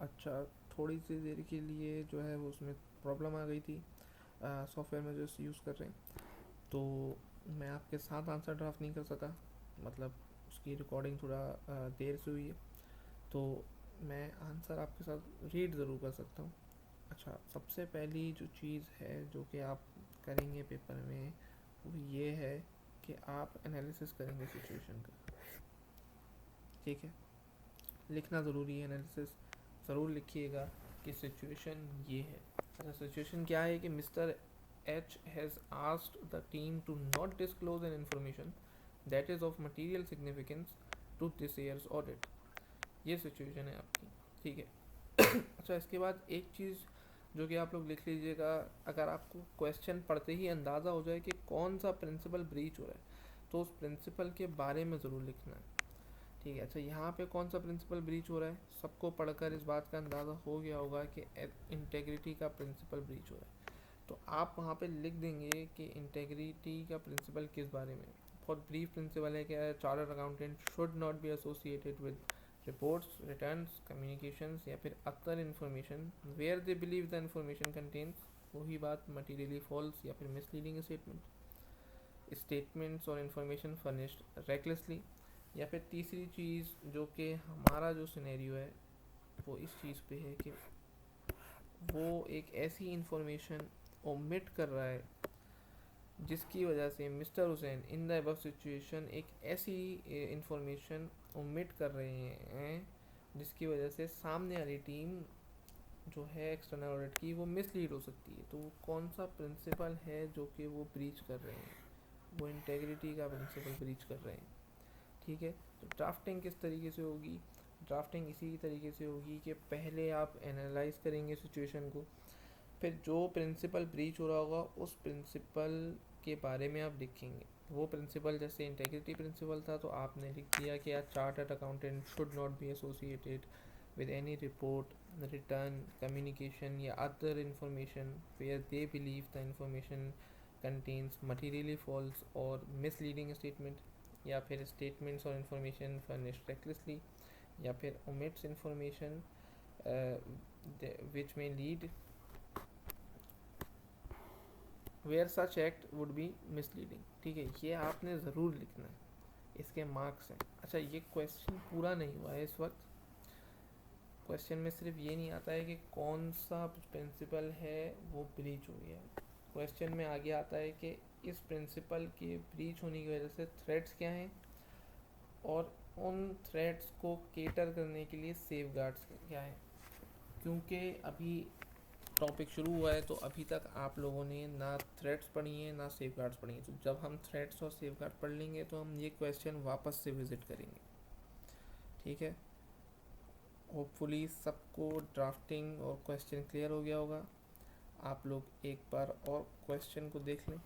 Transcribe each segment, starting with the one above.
अच्छा, थोड़ी सी देर के लिए जो है वो उसमें प्रॉब्लम आ गई थी सॉफ्टवेयर में जो यूज़ कर रहे हैं। तो मैं आपके साथ आंसर ड्राफ्ट नहीं कर सका, मतलब उसकी रिकॉर्डिंग थोड़ा देर से हुई है। तो मैं आंसर आपके साथ रीड ज़रूर कर सकता हूँ। अच्छा, सबसे पहली जो चीज़ है जो कि आप करेंगे पेपर में, वो ये है कि आप एनालिसिस करेंगे सिचुएशन का। ठीक है, लिखना ज़रूरी है, एनालिसिस ज़रूर लिखिएगा कि सिचुएशन ये है। अच्छा, सिचुएशन क्या है कि mister H has asked the team to not disclose an information that is of material significance to this year's audit. ये सिचुएशन है आपकी। ठीक है। अच्छा, इसके बाद एक चीज़ जो कि आप लोग लिख लीजिएगा, अगर आपको क्वेश्चन पढ़ते ही अंदाज़ा हो जाए कि कौन सा प्रिंसिपल ब्रीच हो रहा है, तो उस प्रिंसिपल के बारे में ज़रूर लिखना है। ठीक है। अच्छा, यहाँ पे कौन सा प्रिंसिपल ब्रीच हो रहा है, सबको पढ़कर इस बात का अंदाज़ा हो गया होगा कि इंटेग्रिटी का प्रिंसिपल ब्रीच हो रहा है। तो आप वहाँ पे लिख देंगे कि इंटेग्रिटी का प्रिंसिपल किस बारे में। बहुत ब्रीफ प्रिंसिपल है कि chartered accountant should not be associated with reports, returns, communications या फिर other information where they believe the information contains, वही बात, मटीरियली फॉल्स या फिर मिसलीडिंग स्टेटमेंट्स और इन्फॉर्मेशन फर्निश्ड रेकलेसली। या फिर तीसरी चीज़ जो कि हमारा जो सिनेरियो है वो इस चीज़ पे है कि वो एक ऐसी इंफॉर्मेशन ओमिट कर रहा है जिसकी वजह से mister Hussain in the above situation एक ऐसी इंफॉर्मेशन ओमिट कर रहे हैं जिसकी वजह से सामने वाली टीम जो है एक्सटर्नल ऑडिट की, वो मिसलीड हो सकती है। तो वो कौन सा प्रिंसिपल है जो कि वो ब्रीच कर रहे हैं, वो इंटेग्रिटी का प्रिंसिपल ब्रीच कर रहे हैं। ठीक है। तो ड्राफ्टिंग किस तरीके से होगी, ड्राफ्टिंग इसी तरीके से होगी कि पहले आप एनालाइज करेंगे सिचुएशन को, फिर जो प्रिंसिपल ब्रीच हो रहा होगा उस प्रिंसिपल के बारे में आप लिखेंगे। वो प्रिंसिपल जैसे इंटेग्रिटी प्रिंसिपल था तो आपने लिख दिया कि chartered accountant should not be associated with any report, return, communication या other information where they believe the information contains materially false or misleading statement या फिर statements or information furnished recklessly या फिर omits information which may lead where such act would be misleading। ठीक है, ये आपने ज़रूर लिखना है, इसके मार्क्स हैं। अच्छा, ये क्वेश्चन पूरा नहीं हुआ है इस वक्त, क्वेश्चन में सिर्फ ये नहीं आता है कि कौन सा प्रिंसिपल है वो ब्रीच हो गया। क्वेश्चन में आगे आता है कि इस प्रिंसिपल के ब्रीच होने की वजह से थ्रेट्स क्या हैं और उन थ्रेट्स को केटर करने के लिए सेफगार्ड्स क्या हैं। क्योंकि अभी टॉपिक शुरू हुआ है तो अभी तक आप लोगों ने ना थ्रेट्स पढ़ी हैं ना सेफगार्ड्स पढ़ी हैं। तो जब हम थ्रेट्स और सेफगार्ड पढ़ लेंगे तो हम ये क्वेश्चन वापस से विजिट करेंगे। ठीक है। होपफुली सबको ड्राफ्टिंग और क्वेश्चन क्लियर हो गया होगा। आप लोग एक बार और क्वेश्चन को देख लें,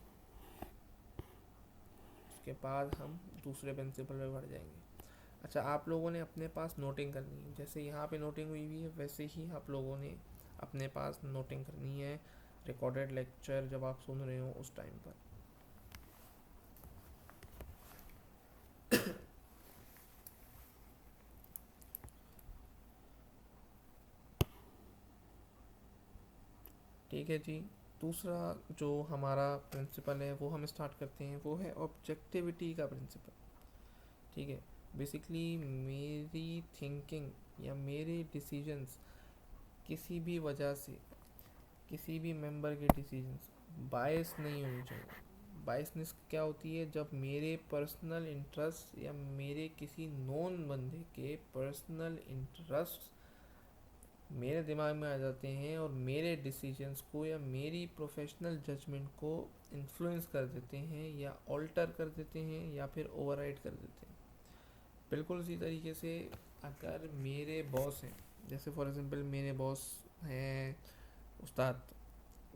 उसके बाद हम दूसरे प्रिंसिपल पे बढ़ जाएंगे। अच्छा, आप लोगों ने अपने पास नोटिंग करनी है, जैसे यहाँ पे नोटिंग हुई हुई है वैसे ही आप लोगों ने अपने पास नोटिंग करनी है रिकॉर्डेड लेक्चर जब आप सुन रहे हो उस टाइम पर। ठीक है जी। दूसरा जो हमारा प्रिंसिपल है वो हम स्टार्ट करते हैं, वो है ऑब्जेक्टिविटी का प्रिंसिपल। ठीक है। बेसिकली मेरी थिंकिंग या मेरे डिसीजंस किसी भी वजह से किसी भी मेंबर के डिसीजंस बायस नहीं होनी चाहिए। बायसनेस क्या होती है, जब मेरे पर्सनल इंटरेस्ट या मेरे किसी नॉन बंदे के पर्सनल इंटरेस्ट मेरे दिमाग में आ जाते हैं और मेरे डिसीजंस को या मेरी प्रोफेशनल जजमेंट को इन्फ्लुएंस कर देते हैं या ऑल्टर कर देते हैं या फिर ओवरराइड कर देते हैं। बिल्कुल उसी तरीके से अगर मेरे बॉस हैं, जैसे फॉर एग्जांपल मेरे बॉस हैं उस्ताद,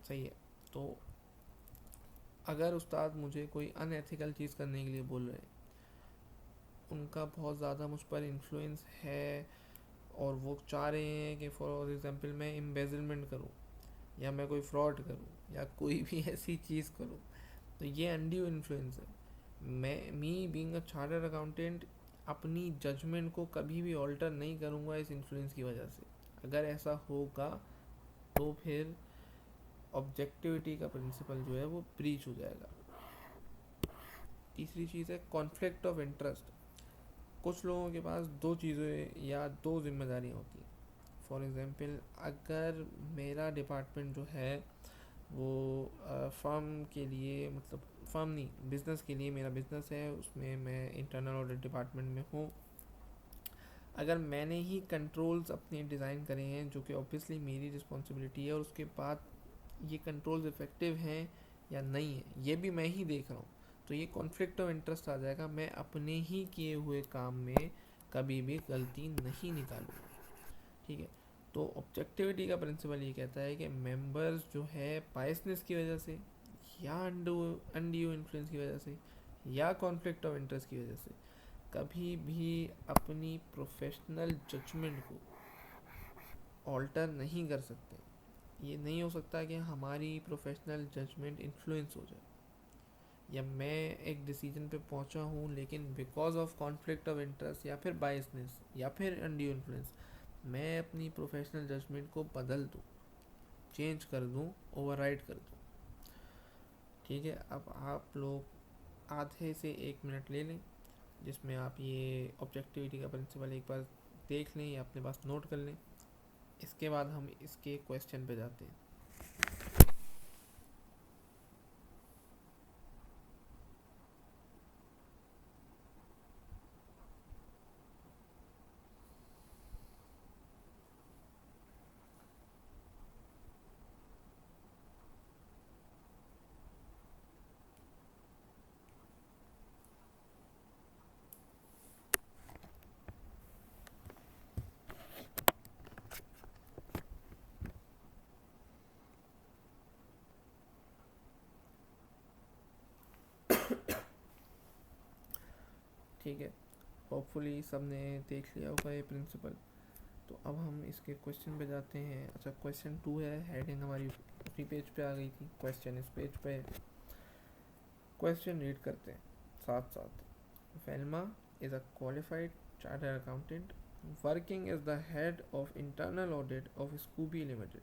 सही है, तो अगर उस्ताद मुझे कोई अनएथिकल चीज़ करने के लिए बोल रहे हैं, उनका बहुत ज़्यादा मुझ पर इन्फ्लुएंस है और वो चाह रहे हैं कि फॉर एग्जांपल मैं एम्बेजलमेंट करूं या मैं कोई फ्रॉड करूं या कोई भी ऐसी चीज़ करूं, तो ये अनड्यू इन्फ्लुएंस है। मैं me being a chartered accountant अपनी जजमेंट को कभी भी ऑल्टर नहीं करूंगा इस इन्फ्लुएंस की वजह से। अगर ऐसा होगा तो फिर ऑब्जेक्टिविटी का प्रिंसिपल जो है वो ब्रीच हो जाएगा। तीसरी चीज़ है कॉन्फ्लिक्ट ऑफ इंटरेस्ट। कुछ लोगों के पास दो चीज़ें या दो जिम्मेदारियाँ होती हैं। फॉर एग्ज़ाम्पल, अगर मेरा डिपार्टमेंट जो है वो फर्म के लिए, मतलब फर्म नहीं, बिज़नेस के लिए, मेरा बिज़नेस है, उसमें मैं इंटरनल ऑडिट डिपार्टमेंट में हूँ। अगर मैंने ही कंट्रोल्स अपने डिज़ाइन करे हैं, जो कि ऑब्वियसली मेरी रिस्पॉन्सिबिलिटी है, और उसके बाद ये कंट्रोल्स इफ़ेक्टिव हैं या नहीं है ये भी मैं ही देख रहा हूँ, तो ये कॉन्फ्लिक्ट ऑफ इंटरेस्ट आ जाएगा। मैं अपने ही किए हुए काम में कभी भी गलती नहीं निकालूंगा। ठीक है, तो ऑब्जेक्टिविटी का प्रिंसिपल ये कहता है कि मेंबर्स जो है बायसनेस की वजह से या अनड्यू इन्फ्लुएंस की वजह से या कॉन्फ्लिक्ट ऑफ इंटरेस्ट की वजह से कभी भी अपनी प्रोफेशनल जजमेंट को ऑल्टर नहीं कर सकते। ये नहीं हो सकता कि हमारी प्रोफेशनल जजमेंट इन्फ्लुएंस हो जाए, या मैं एक डिसीजन पे पहुंचा हूँ लेकिन because of conflict of interest या फिर बायसनेस या फिर अनड्यू इन्फ्लुएंस मैं अपनी प्रोफेशनल जजमेंट को बदल दूँ, चेंज कर दूँ, ओवरराइड कर दूँ। ठीक है, अब आप लोग आधे से 1 मिनट ले लें जिसमें आप ये ऑब्जेक्टिविटी का प्रिंसिपल एक बार देख लें या अपने पास नोट कर लें। इसके बाद हम इसके क्वेश्चन पे जाते हैं। ठीक है, होपफुली सबने देख लिया होगा ये प्रिंसिपल। तो अब हम इसके क्वेश्चन पे जाते हैं। अच्छा, क्वेश्चन 2 है, हेडिंग हमारी उसी पेज पे आ गई थी, क्वेश्चन इस पेज पे है। क्वेश्चन रीड करते हैं साथ साथ। Velama is a qualified chartered accountant working as the head of internal audit of Scooby Limited.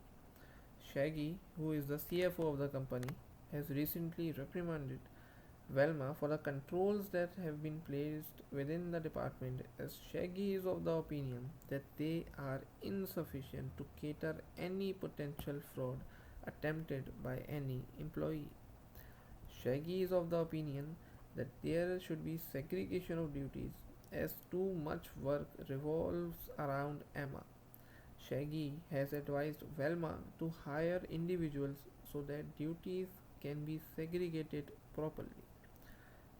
Shaggy, who is the CFO of the company, has recently reprimanded Velma for the controls that have been placed within the department, as Shaggy is of the opinion that they are insufficient to cater any potential fraud attempted by any employee. Shaggy is of the opinion that there should be segregation of duties, as too much work revolves around Emma. Shaggy has advised Velma to hire individuals so that duties can be segregated properly.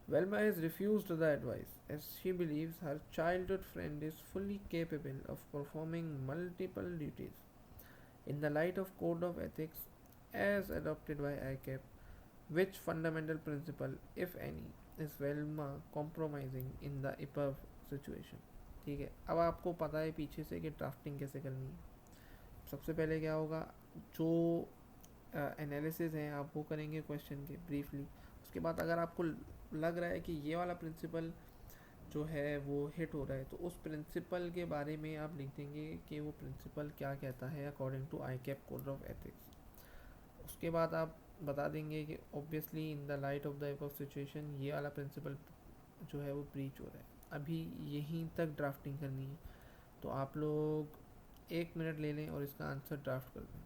Velma has refused the advice as she believes her childhood friend is fully capable of performing multiple duties. In the light of Code of Ethics as adopted by ICAP, which fundamental principle, if any, is Velma compromising in the above situation? ठीक है, अब आपको पता है पीछे से कि drafting कैसे करनी है। सबसे पहले क्या होगा, जो एनालिसिस हैं आप वो करेंगे क्वेश्चन के ब्रीफली। उसके बाद अगर आपको लग रहा है कि ये वाला प्रिंसिपल जो है वो हिट हो रहा है, तो उस प्रिंसिपल के बारे में आप लिख देंगे कि वो प्रिंसिपल क्या कहता है according to I cap code of ethics. उसके बाद आप बता देंगे कि obviously in the light of the above situation ये वाला प्रिंसिपल जो है वो ब्रीच हो रहा है। अभी यहीं तक ड्राफ्टिंग करनी है, तो आप लोग 1 मिनट ले लें और इसका आंसर ड्राफ्ट कर दें।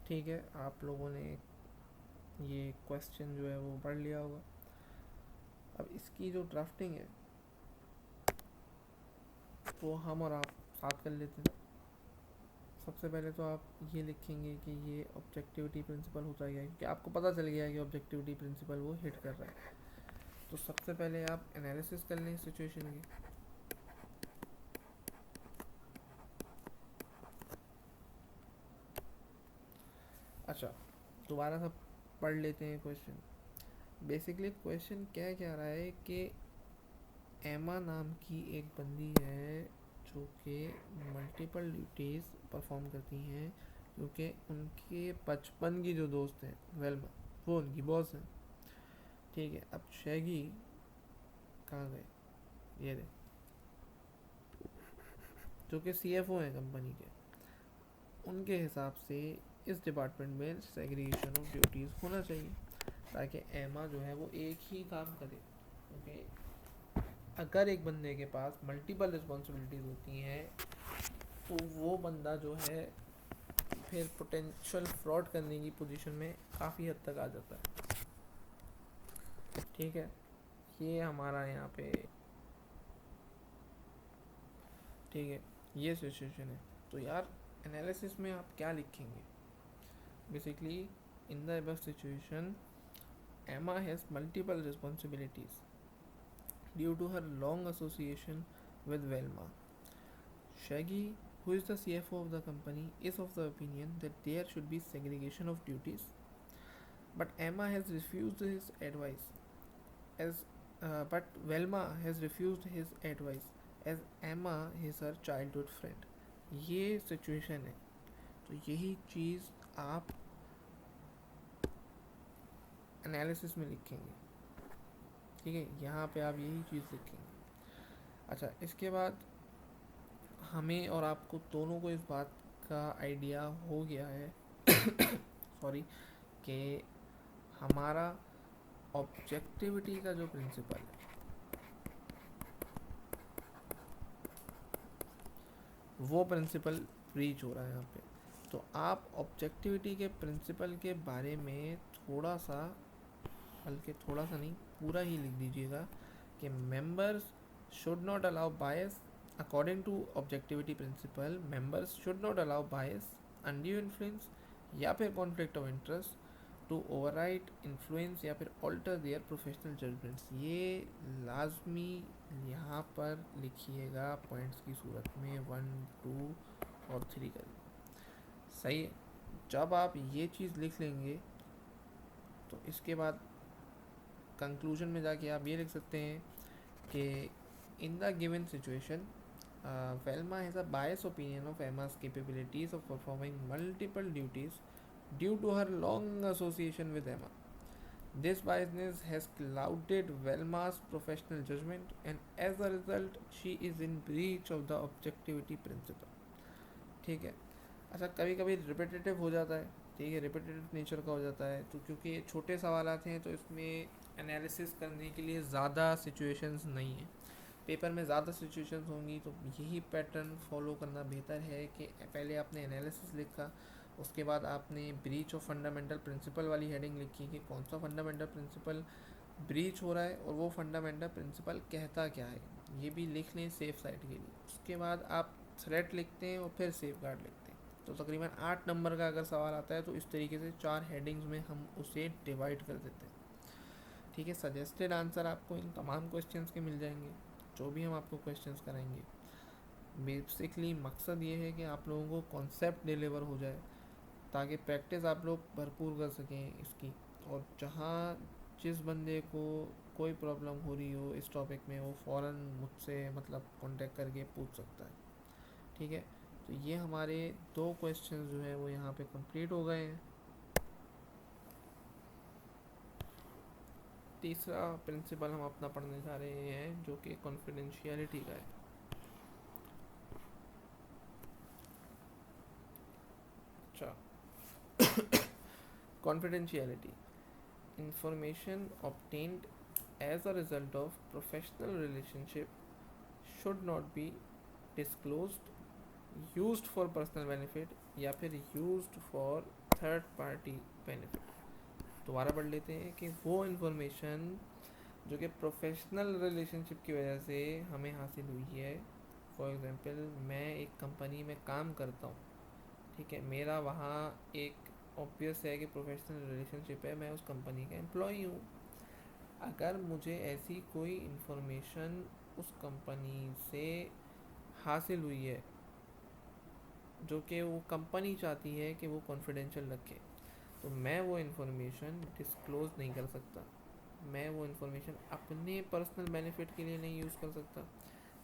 ठीक है, आप लोगों ने ये क्वेश्चन जो है वो पढ़ लिया होगा। अब इसकी जो ड्राफ्टिंग है वो हम और आप साथ कर लेते हैं। सबसे पहले तो आप ये लिखेंगे कि ये ऑब्जेक्टिविटी प्रिंसिपल होता है, क्योंकि आपको पता चल गया है कि ऑब्जेक्टिविटी प्रिंसिपल वो हिट कर रहा है। तो सबसे पहले आप एनालिसिस कर लें सिचुएशन की। अच्छा, दोबारा सब पढ़ लेते हैं क्वेश्चन। बेसिकली क्वेश्चन क्या कह रहा है कि एमा नाम की एक बंदी है जो कि मल्टीपल ड्यूटीज़ परफॉर्म करती हैं, क्योंकि उनके बचपन की जो दोस्त हैं वेल्मा, वो उनकी बॉस हैं। ठीक है, अब शैगी कहाँ गए, ये रहे, जो कि सीएफओ हैं कंपनी के। उनके हिसाब से इस डिपार्टमेंट में सेग्रीगेशन ऑफ ड्यूटीज़ होना चाहिए, ताकि एमा जो है वो एक ही काम करे। क्योंकि अगर एक बंदे के पास मल्टीपल रिस्पॉन्सिबिलिटीज़ होती हैं तो वो बंदा जो है फिर पोटेंशियल फ्रॉड करने की पोजीशन में काफ़ी हद तक आ जाता है। ठीक है, ये हमारा यहाँ पे, ठीक है, ये सिचुएशन है। तो यार एनालिसिस में आप क्या लिखेंगे? Basically in the above situation Emma has multiple responsibilities due to her long association with Velma. Shaggy, who is the CFO of the company, is of the opinion that there should be segregation of duties, but Emma has refused his advice. But Velma has refused his advice as Emma is her childhood friend. ये situation है। तो यही चीज़ आप analysis में लिखेंगे। ठीक है, यहाँ पे आप यही चीज़ लिखेंगे। अच्छा, इसके बाद हमें और आपको दोनों को इस बात का आइडिया हो गया है सॉरी, कि हमारा ऑब्जेक्टिविटी का जो प्रिंसिपल है वो प्रिंसिपल ब्रीच हो रहा है यहाँ पे। तो आप ऑब्जेक्टिविटी के प्रिंसिपल के बारे में थोड़ा सा, बल्कि थोड़ा सा नहीं, पूरा ही लिख दीजिएगा कि members should not allow bias. According to objectivity principle, members should not allow bias, undue influence या फिर conflict of interest to override, influence या फिर ऑल्टर देयर प्रोफेशनल जजमेंट्स। ये लाजमी यहाँ पर लिखिएगा पॉइंट्स की सूरत में 1, 2 और 3 कर। सही है। जब आप ये चीज़ लिख लेंगे तो इसके बाद कंक्लूजन में जाके आप ये लिख सकते हैं कि इन the given situation Velma has a biased opinion of Emma's capabilities of performing multiple duties due to her long association with Emma. This biasness has clouded Velma's professional judgment, and as a result, she is in breach of the objectivity principle. ठीक है। अच्छा, कभी कभी repetitive हो जाता है। ठीक है, रिपीटेटिव नेचर का हो जाता है, तो क्योंकि छोटे सवाल आते हैं तो इसमें एनालिसिस करने के लिए ज़्यादा सिचुएशंस नहीं है। पेपर में ज़्यादा सिचुएशंस होंगी, तो यही पैटर्न फॉलो करना बेहतर है कि पहले आपने एनालिसिस लिखा, उसके बाद आपने ब्रीच ऑफ फंडामेंटल प्रिंसिपल वाली हेडिंग लिखी कि कौन सा फंडामेंटल प्रिंसिपल ब्रीच हो रहा है और वो फंडामेंटल प्रिंसिपल कहता क्या है, ये भी लिख लें सेफ साइड के लिए। उसके बाद आप थ्रेट लिखते हैं और फिर सेफ गार्ड लिखते हैं। तो तकरीबन 8 नंबर का अगर सवाल आता है तो इस तरीके से 4 हेडिंग्स में हम उसे डिवाइड कर देते हैं। ठीक है, सजेस्टेड आंसर आपको इन तमाम क्वेश्चंस के मिल जाएंगे जो भी हम आपको क्वेश्चंस कराएंगे। बेसिकली मकसद ये है कि आप लोगों को कॉन्सेप्ट डिलीवर हो जाए, ताकि प्रैक्टिस आप लोग भरपूर कर सकें इसकी। और जहाँ जिस बंदे को कोई प्रॉब्लम हो रही हो इस टॉपिक में, वो फ़ौरन मुझसे मतलब कांटेक्ट करके पूछ सकता है। ठीक है, तो ये हमारे 2 क्वेश्चन जो है वो यहाँ पे कंप्लीट हो गए हैं। तीसरा प्रिंसिपल हम अपना पढ़ने जा रहे हैं जो कि कॉन्फिडेंशियलिटी का है। अच्छा, confidentiality, information obtained as a result of professional relationship should not be disclosed, used for personal benefit या फिर used for third party benefit. दोबारा पढ़ लेते हैं कि वो इन्फॉर्मेशन जो कि प्रोफेशनल रिलेशनशिप की वजह से हमें हासिल हुई है। फॉर एग्जांपल, मैं एक कंपनी में काम करता हूँ, ठीक है, मेरा वहाँ एक ऑब्वियस है कि प्रोफेशनल रिलेशनशिप है, मैं उस कंपनी का एम्प्लॉई हूँ। अगर मुझे ऐसी कोई इन्फॉर्मेशन उस कंपनी से हासिल हुई है जो कि वो कंपनी चाहती है कि वो कॉन्फिडेंशियल रखे, तो मैं वो इन्फॉर्मेशन डिस्क्लोज़ नहीं कर सकता। मैं वो इन्फॉर्मेशन अपने पर्सनल बेनिफिट के लिए नहीं यूज़ कर सकता,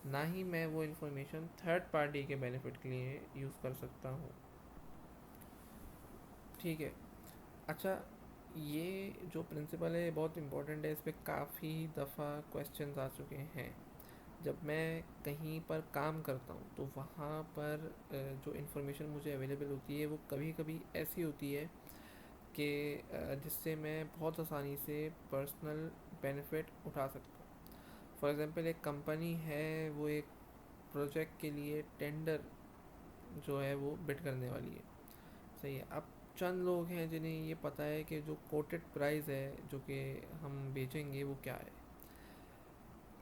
ना ही मैं वो इन्फॉर्मेशन थर्ड पार्टी के बेनिफिट के लिए यूज़ कर सकता हूँ। ठीक है। अच्छा, ये जो प्रिंसिपल है बहुत इम्पोर्टेंट है, इस पर काफ़ी दफ़ा क्वेश्चंस आ चुके हैं। जब मैं कहीं पर काम करता हूँ तो वहाँ पर जो इन्फॉर्मेशन मुझे अवेलेबल होती है वो कभी कभी ऐसी होती है कि जिससे मैं बहुत आसानी से पर्सनल बेनिफिट उठा सकता हूँ। फॉर एग्ज़ाम्पल, एक कंपनी है, वो एक प्रोजेक्ट के लिए टेंडर जो है वो बिड करने वाली है, सही है। अब चंद लोग हैं जिन्हें ये पता है कि जो कोटेड प्राइस है जो कि हम बेचेंगे वो क्या है।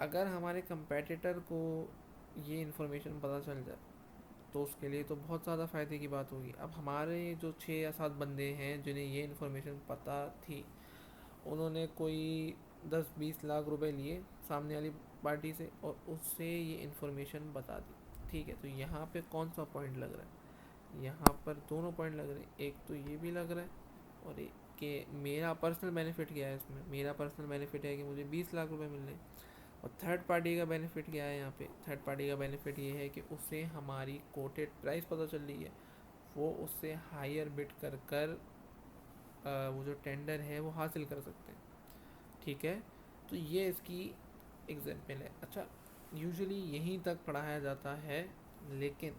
अगर हमारे कंपेटिटर को ये इन्फॉर्मेशन पता चल जाए तो उसके लिए तो बहुत ज़्यादा फ़ायदे की बात होगी। अब हमारे जो 6 या 7 बंदे हैं जिन्हें ये इन्फॉर्मेशन पता थी, उन्होंने कोई 10-20 लाख रुपए लिए सामने वाली पार्टी से और उससे ये इन्फॉर्मेशन बता दी, ठीक है। तो यहाँ पे कौन सा पॉइंट लग रहा है? यहाँ पर दोनों पॉइंट लग रहे हैं। एक तो ये भी लग रहा है और एक कि मेरा पर्सनल बेनिफिट क्या है इसमें। मेरा पर्सनल बेनिफिट है कि मुझे 20 लाख रुपए मिल रहे हैं। और थर्ड पार्टी का बेनिफिट क्या है यहाँ पे? थर्ड पार्टी का बेनिफिट ये है कि उसे हमारी कोटेड प्राइस पता चल रही है, वो उससे हायर बिड कर कर वो जो टेंडर है वो हासिल कर सकते हैं, ठीक है। तो ये इसकी एग्जाम्पल है। अच्छा, यूजुअली यहीं तक पढ़ाया जाता है, लेकिन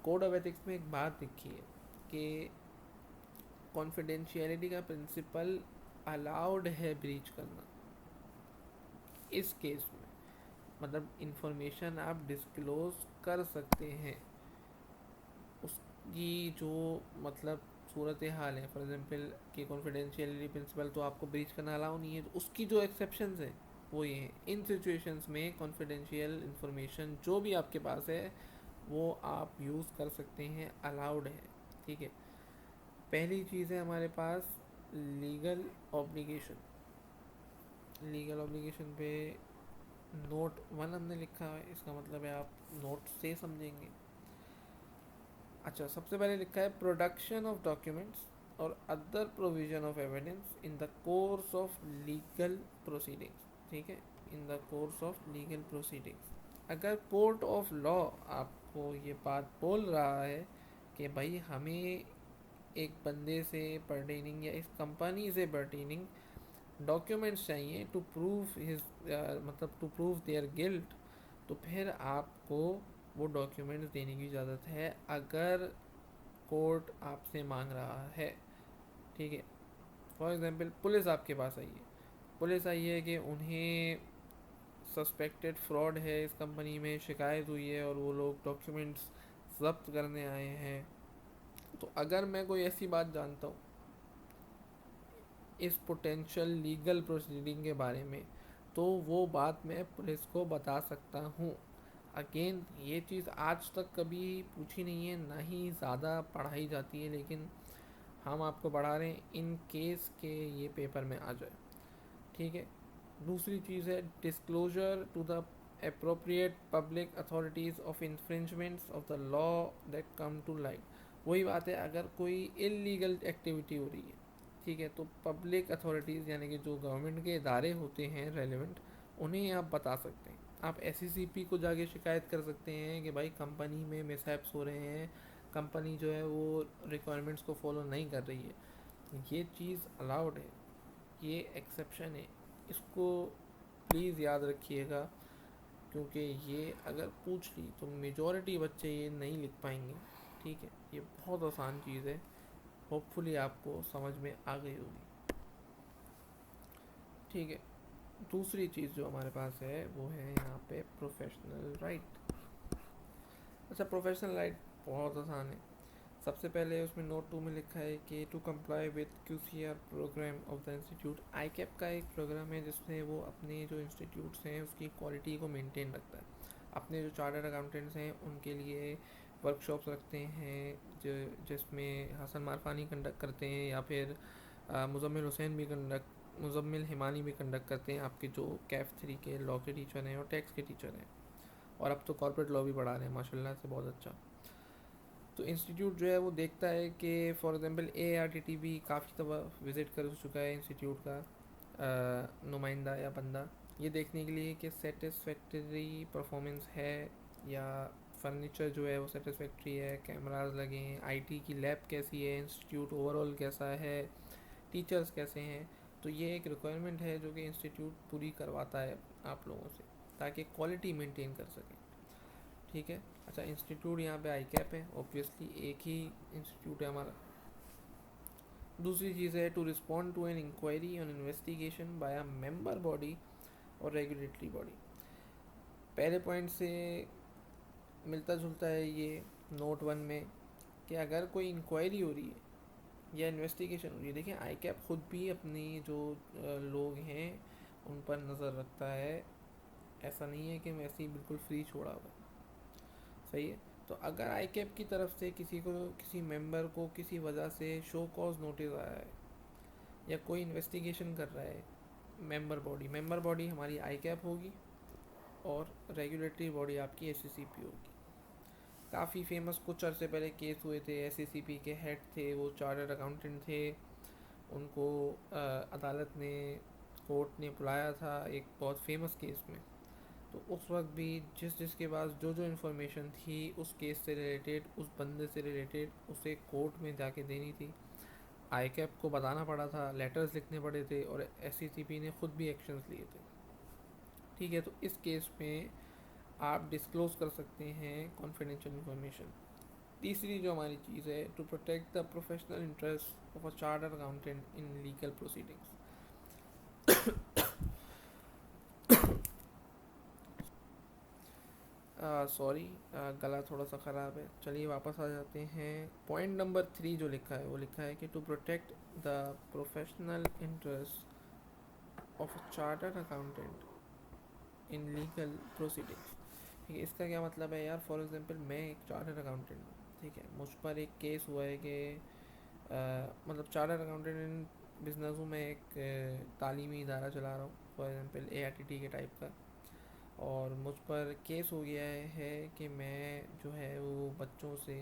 कोड ऑफ एथिक्स में एक बात लिखी है कि कॉन्फिडेंशियलिटी का प्रिंसिपल अलाउड है ब्रीच करना इस केस में। मतलब इंफॉर्मेशन आप डिस्क्लोज कर सकते हैं, उसकी जो मतलब सूरत हाल है। फॉर एग्जांपल कि कॉन्फिडेंशियलिटी प्रिंसिपल तो आपको ब्रीच करना अलाउ नहीं है, तो उसकी जो एक्सेप्शंस हैं वो ये हैं। इन सिचुएशंस में कॉन्फिडेंशियल इंफॉर्मेशन जो भी आपके पास है वो आप यूज़ कर सकते हैं, अलाउड है, ठीक है। पहली चीज़ है हमारे पास लीगल ऑब्लिगेशन। लीगल ऑब्लिगेशन पे नोट 1 हमने लिखा है, इसका मतलब है आप नोट से समझेंगे। अच्छा, सबसे पहले लिखा है प्रोडक्शन ऑफ डॉक्यूमेंट्स और other provision of evidence in the course of legal proceedings, ठीक है, in the course of legal proceedings. अगर कोर्ट ऑफ लॉ आपको ये बात बोल रहा है कि भाई हमें एक बंदे से पर्टेनिंग या इस कंपनी से पर्टेनिंग डॉक्यूमेंट्स चाहिए टू प्रूव हिज मतलब टू प्रूव देयर गिल्ट, तो फिर आपको वो डॉक्यूमेंट्स देने की ज़रूरत है अगर कोर्ट आपसे मांग रहा है, ठीक है। फॉर एग्जांपल, पुलिस आपके पास आई है, पुलिस आई है कि उन्हें सस्पेक्टेड फ्रॉड है इस कंपनी में, शिकायत हुई है और वो लोग डॉक्यूमेंट्स जब्त करने आए हैं। तो अगर मैं कोई ऐसी बात जानता हूँ इस पोटेंशियल लीगल प्रोसीडिंग के बारे में, तो वो बात मैं पुलिस को बता सकता हूँ। अगेन, ये चीज़ आज तक कभी पूछी नहीं है, ना ही ज़्यादा पढ़ाई जाती है, लेकिन हम आपको पढ़ा रहे हैं इन केस के ये पेपर में आ जाए, ठीक है। दूसरी चीज़ है disclosure to the appropriate public authorities of infringements of the law that come to light। वही बात है, अगर कोई इलीगल एक्टिविटी हो रही है, ठीक है, तो पब्लिक अथॉरिटीज़ यानी कि जो गवर्नमेंट के इदारे होते हैं रेलिवेंट, उन्हें आप बता सकते हैं। आप SECP को जाके शिकायत कर सकते हैं कि भाई कंपनी में मिसहैप्स हो रहे हैं, कंपनी जो है वो रिक्वायरमेंट्स को फॉलो नहीं कर रही है। ये चीज़ अलाउड है, ये एक्सेप्शन है, इसको प्लीज़ याद रखिएगा, क्योंकि ये अगर पूछ ली तो मेजॉरिटी बच्चे ये नहीं लिख पाएंगे, ठीक है। ये बहुत आसान चीज़ है, होपफुली आपको समझ में आ गई होगी, ठीक है। दूसरी चीज़ जो हमारे पास है वो है यहाँ पे प्रोफेशनल राइट। अच्छा, प्रोफेशनल राइट बहुत आसान है। सबसे पहले उसमें नोट 2 में लिखा है कि to comply with QCR programme of the institute. ICAP का एक प्रोग्राम है जिसमें वो अपने जो इंस्टीट्यूट्स हैं उसकी क्वालिटी को मेंटेन रखता है। अपने जो चार्टर्ड अकाउंटेंट्स हैं उनके लिए वर्कशॉप्स रखते हैं जो जिसमें हसन मारफानी कंडक्ट करते हैं, या फिर मुजम्मिल हुसैन भी कंडक्ट मुजम्मिल हिमानी भी कंडक्ट करते हैं, आपके जो कैफ 3 के लॉ के टीचर हैं और टैक्स के टीचर हैं, और अब तो कॉर्पोरेट लॉ भी पढ़ा रहे हैं माशाल्लाह से, बहुत अच्छा। तो इंस्टीट्यूट जो है वो देखता है कि फॉर एग्ज़ाम्पल ARTT भी काफ़ी दफ़ा विज़िट कर चुका है इंस्टीट्यूट का नुमाइंदा या बंदा, ये देखने के लिए कि सेटिस्फैक्टरी परफॉर्मेंस है या फर्नीचर जो है वो सेटिस्फैक्ट्री है, कैमराज लगे हैं, IT की लैब कैसी है, इंस्टीट्यूट ओवरऑल कैसा है, टीचर्स कैसे हैं। तो ये एक रिक्वायरमेंट है जो कि इंस्टीट्यूट पूरी करवाता है आप लोगों से, ताकि क्वालिटी मेंटेन कर सकें। ठीक है। अच्छा, इंस्टीट्यूट यहाँ पे आईकैप है, ऑब्वियसली एक ही इंस्टीट्यूट है हमारा। दूसरी चीज़ है to respond to an inquiry on investigation by a member body और रेगुलेटरी बॉडी। पहले पॉइंट से मिलता जुलता है ये नोट 1 में कि अगर कोई इंक्वायरी हो रही है या इन्वेस्टिगेशन हो रही है, देखिए आईकैप खुद भी अपनी जो लोग हैं उन पर नज़र रखता है, ऐसा नहीं है कि वैसे ही बिल्कुल फ्री छोड़ा हुआ। सही है। तो अगर आईकैप की तरफ से किसी मेंबर को किसी वजह से शो कॉज नोटिस आया है या कोई इन्वेस्टिगेशन कर रहा है, मेंबर बॉडी हमारी आईकैप होगी और रेगुलेटरी बॉडी आपकी SCCP होगी। काफ़ी फेमस कुछ अरसे पहले केस हुए थे, SCCP के हेड थे, वो चार्टर्ड अकाउंटेंट थे, उनको अदालत ने, कोर्ट ने बुलाया था एक बहुत फेमस केस में। तो उस वक्त भी जिसके पास जो इन्फॉर्मेशन थी उस केस से रिलेटेड, उस बंदे से रिलेटेड, उसे कोर्ट में जाके देनी थी। आईकैप को बताना पड़ा था, लेटर्स लिखने पड़े थे, और SCCP ने खुद भी एक्शंस लिए थे। ठीक है। तो इस केस में आप डिस्क्लोज कर सकते हैं कॉन्फिडेंशियल इन्फॉर्मेशन। तीसरी जो हमारी चीज़ है, to protect the professional interest of a chartered accountant in legal proceedings. Sorry, गला थोड़ा सा ख़राब है। चलिए वापस आ जाते हैं। पॉइंट नंबर 3 जो लिखा है वो लिखा है कि to protect the professional interest of a chartered accountant in legal proceedings. ठीक है। इसका क्या मतलब है यार? फॉर एग्जांपल मैं एक चार्टर्ड अकाउंटेंट हूँ, ठीक है, मुझ पर एक केस हुआ है कि मतलब चार्टर्ड अकाउंटेंट इन बिजनेस हूँ मैं, एक तालीमी इदारा चला रहा हूँ, फॉर एग्जांपल ARTT के टाइप का, और मुझ पर केस हो गया है कि मैं जो है वो बच्चों से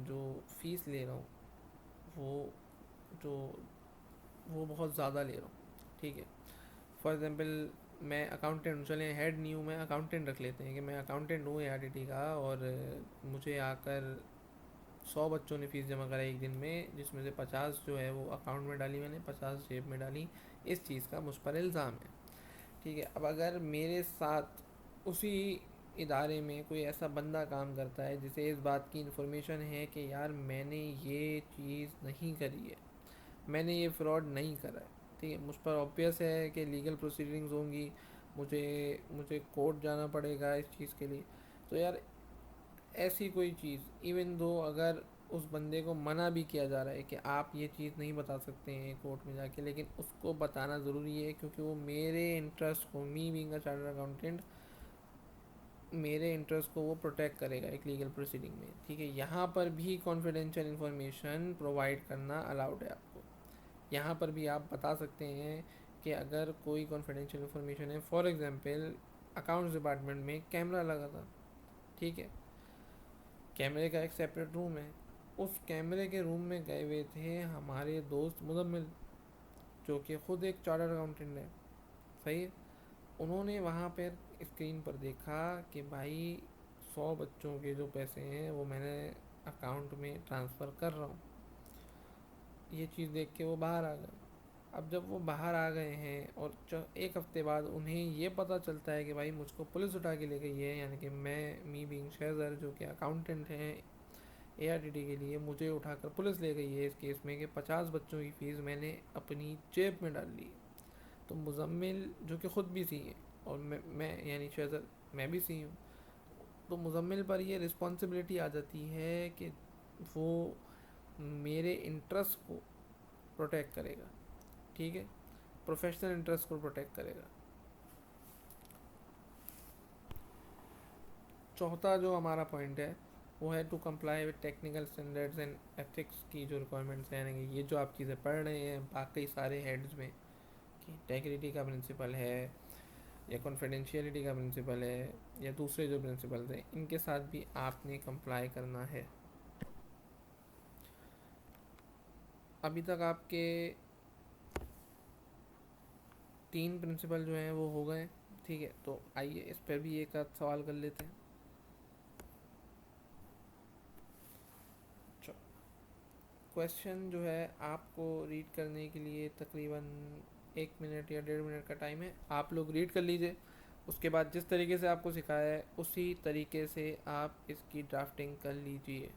जो फ़ीस ले रहा हूँ वो जो वो बहुत ज़्यादा ले रहा हूँ। ठीक है। फॉर एग्ज़ाम्पल मैं अकाउंटेंट हूँ, चलें हेड नहीं हूँ मैं, अकाउंटेंट रख लेते हैं कि मैं अकाउंटेंट हूँ ARTT का, और मुझे आकर 100 बच्चों ने फ़ीस जमा करा एक दिन में, जिसमें से 50 जो है वो अकाउंट में डाली मैंने, 50 जेब में डाली। इस चीज़ का मुझ पर इल्ज़ाम है। ठीक है। अब अगर मेरे साथ उसी इदारे में कोई ऐसा बंदा काम करता है जिसे इस बात की इन्फॉर्मेशन है कि यार मैंने ये चीज़ नहीं करी है, मैंने ये फ्रॉड नहीं करा है, ठीक है, मुझ पर ऑब्वियस है कि लीगल प्रोसीडिंग्स होंगी, मुझे मुझे कोर्ट जाना पड़ेगा इस चीज़ के लिए। तो यार ऐसी कोई चीज़, इवन दो अगर उस बंदे को मना भी किया जा रहा है कि आप ये चीज़ नहीं बता सकते हैं कोर्ट में जाके, लेकिन उसको बताना ज़रूरी है, क्योंकि वो मेरे इंटरेस्ट को, me being a chartered accountant, मेरे इंटरेस्ट को वो प्रोटेक्ट करेगा एक लीगल प्रोसीडिंग में। ठीक है। यहाँ पर भी कॉन्फिडेंशियल इन्फॉर्मेशन प्रोवाइड करना अलाउड है आपको। यहाँ पर भी आप बता सकते हैं कि अगर कोई कॉन्फिडेंशियल इन्फॉर्मेशन है, फॉर एग्जांपल अकाउंट्स डिपार्टमेंट में कैमरा लगा था, ठीक है, कैमरे का एक सेपरेट रूम है, उस कैमरे के रूम में गए हुए थे हमारे दोस्त मुजम्मिल, जो कि ख़ुद एक चार्टर्ड अकाउंटेंट है। सही है। उन्होंने वहाँ पर स्क्रीन पर देखा कि भाई 100 बच्चों के जो पैसे हैं वो मैंने अकाउंट में ट्रांसफ़र कर रहा हूँ। ये चीज़ देख के वो बाहर आ गए। अब जब वो बाहर आ गए हैं और एक हफ्ते बाद उन्हें ये पता चलता है कि भाई मुझको पुलिस उठा के ले गई है, यानी कि मी बीइंग शेजर जो कि अकाउंटेंट हैं ARTT के लिए, मुझे उठाकर पुलिस ले गई है इस केस में कि 50 बच्चों की फ़ीस मैंने अपनी जेब में डाल ली। तो मुजम्मिल जो कि ख़ुद भी सी है, और मैं यानी शेजर मैं भी सी हूँ, तो मुजम्मिल पर ये रिस्पॉन्सिबिलिटी आ जाती है कि वो मेरे इंटरेस्ट को प्रोटेक्ट करेगा, ठीक है, प्रोफेशनल इंटरेस्ट को प्रोटेक्ट करेगा। चौथा जो हमारा पॉइंट है वो है to comply with technical standards and ethics की जो रिक्वायरमेंट्स हैं, यानी कि ये जो आप चीज़ें पढ़ रहे हैं बाकी सारे हेड्स में, कि इंटेग्रिटी का प्रिंसिपल है या कॉन्फिडेंशियलिटी का प्रिंसिपल है या दूसरे जो प्रिंसिपल्स हैं, इनके साथ भी आपने कंप्लाई करना है। अभी तक आपके 3 प्रिंसिपल जो हैं वो हो गए, ठीक है। तो आइए इस पर भी एक आध सवाल कर लेते हैं। क्वेश्चन जो है आपको रीड करने के लिए तकरीबन 1 मिनट या 1.5 मिनट का टाइम है, आप लोग रीड कर लीजिए। उसके बाद जिस तरीके से आपको सिखाया है उसी तरीके से आप इसकी ड्राफ्टिंग कर लीजिए।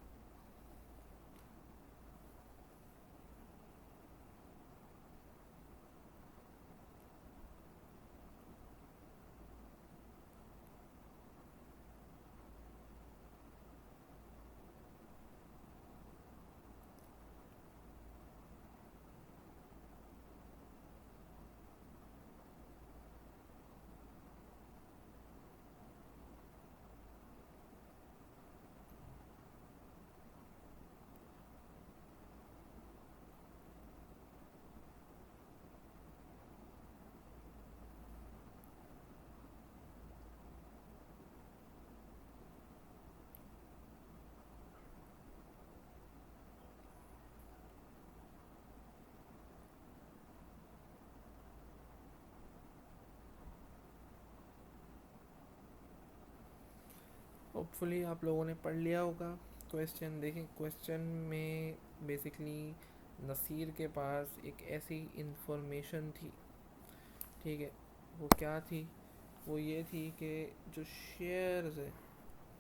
होपफुली आप लोगों ने पढ़ लिया होगा। क्वेश्चन देखें, क्वेश्चन में बेसिकली नसीर के पास एक ऐसी इंफॉर्मेशन थी, ठीक है। वो क्या थी? वो ये थी कि जो शेयर्स है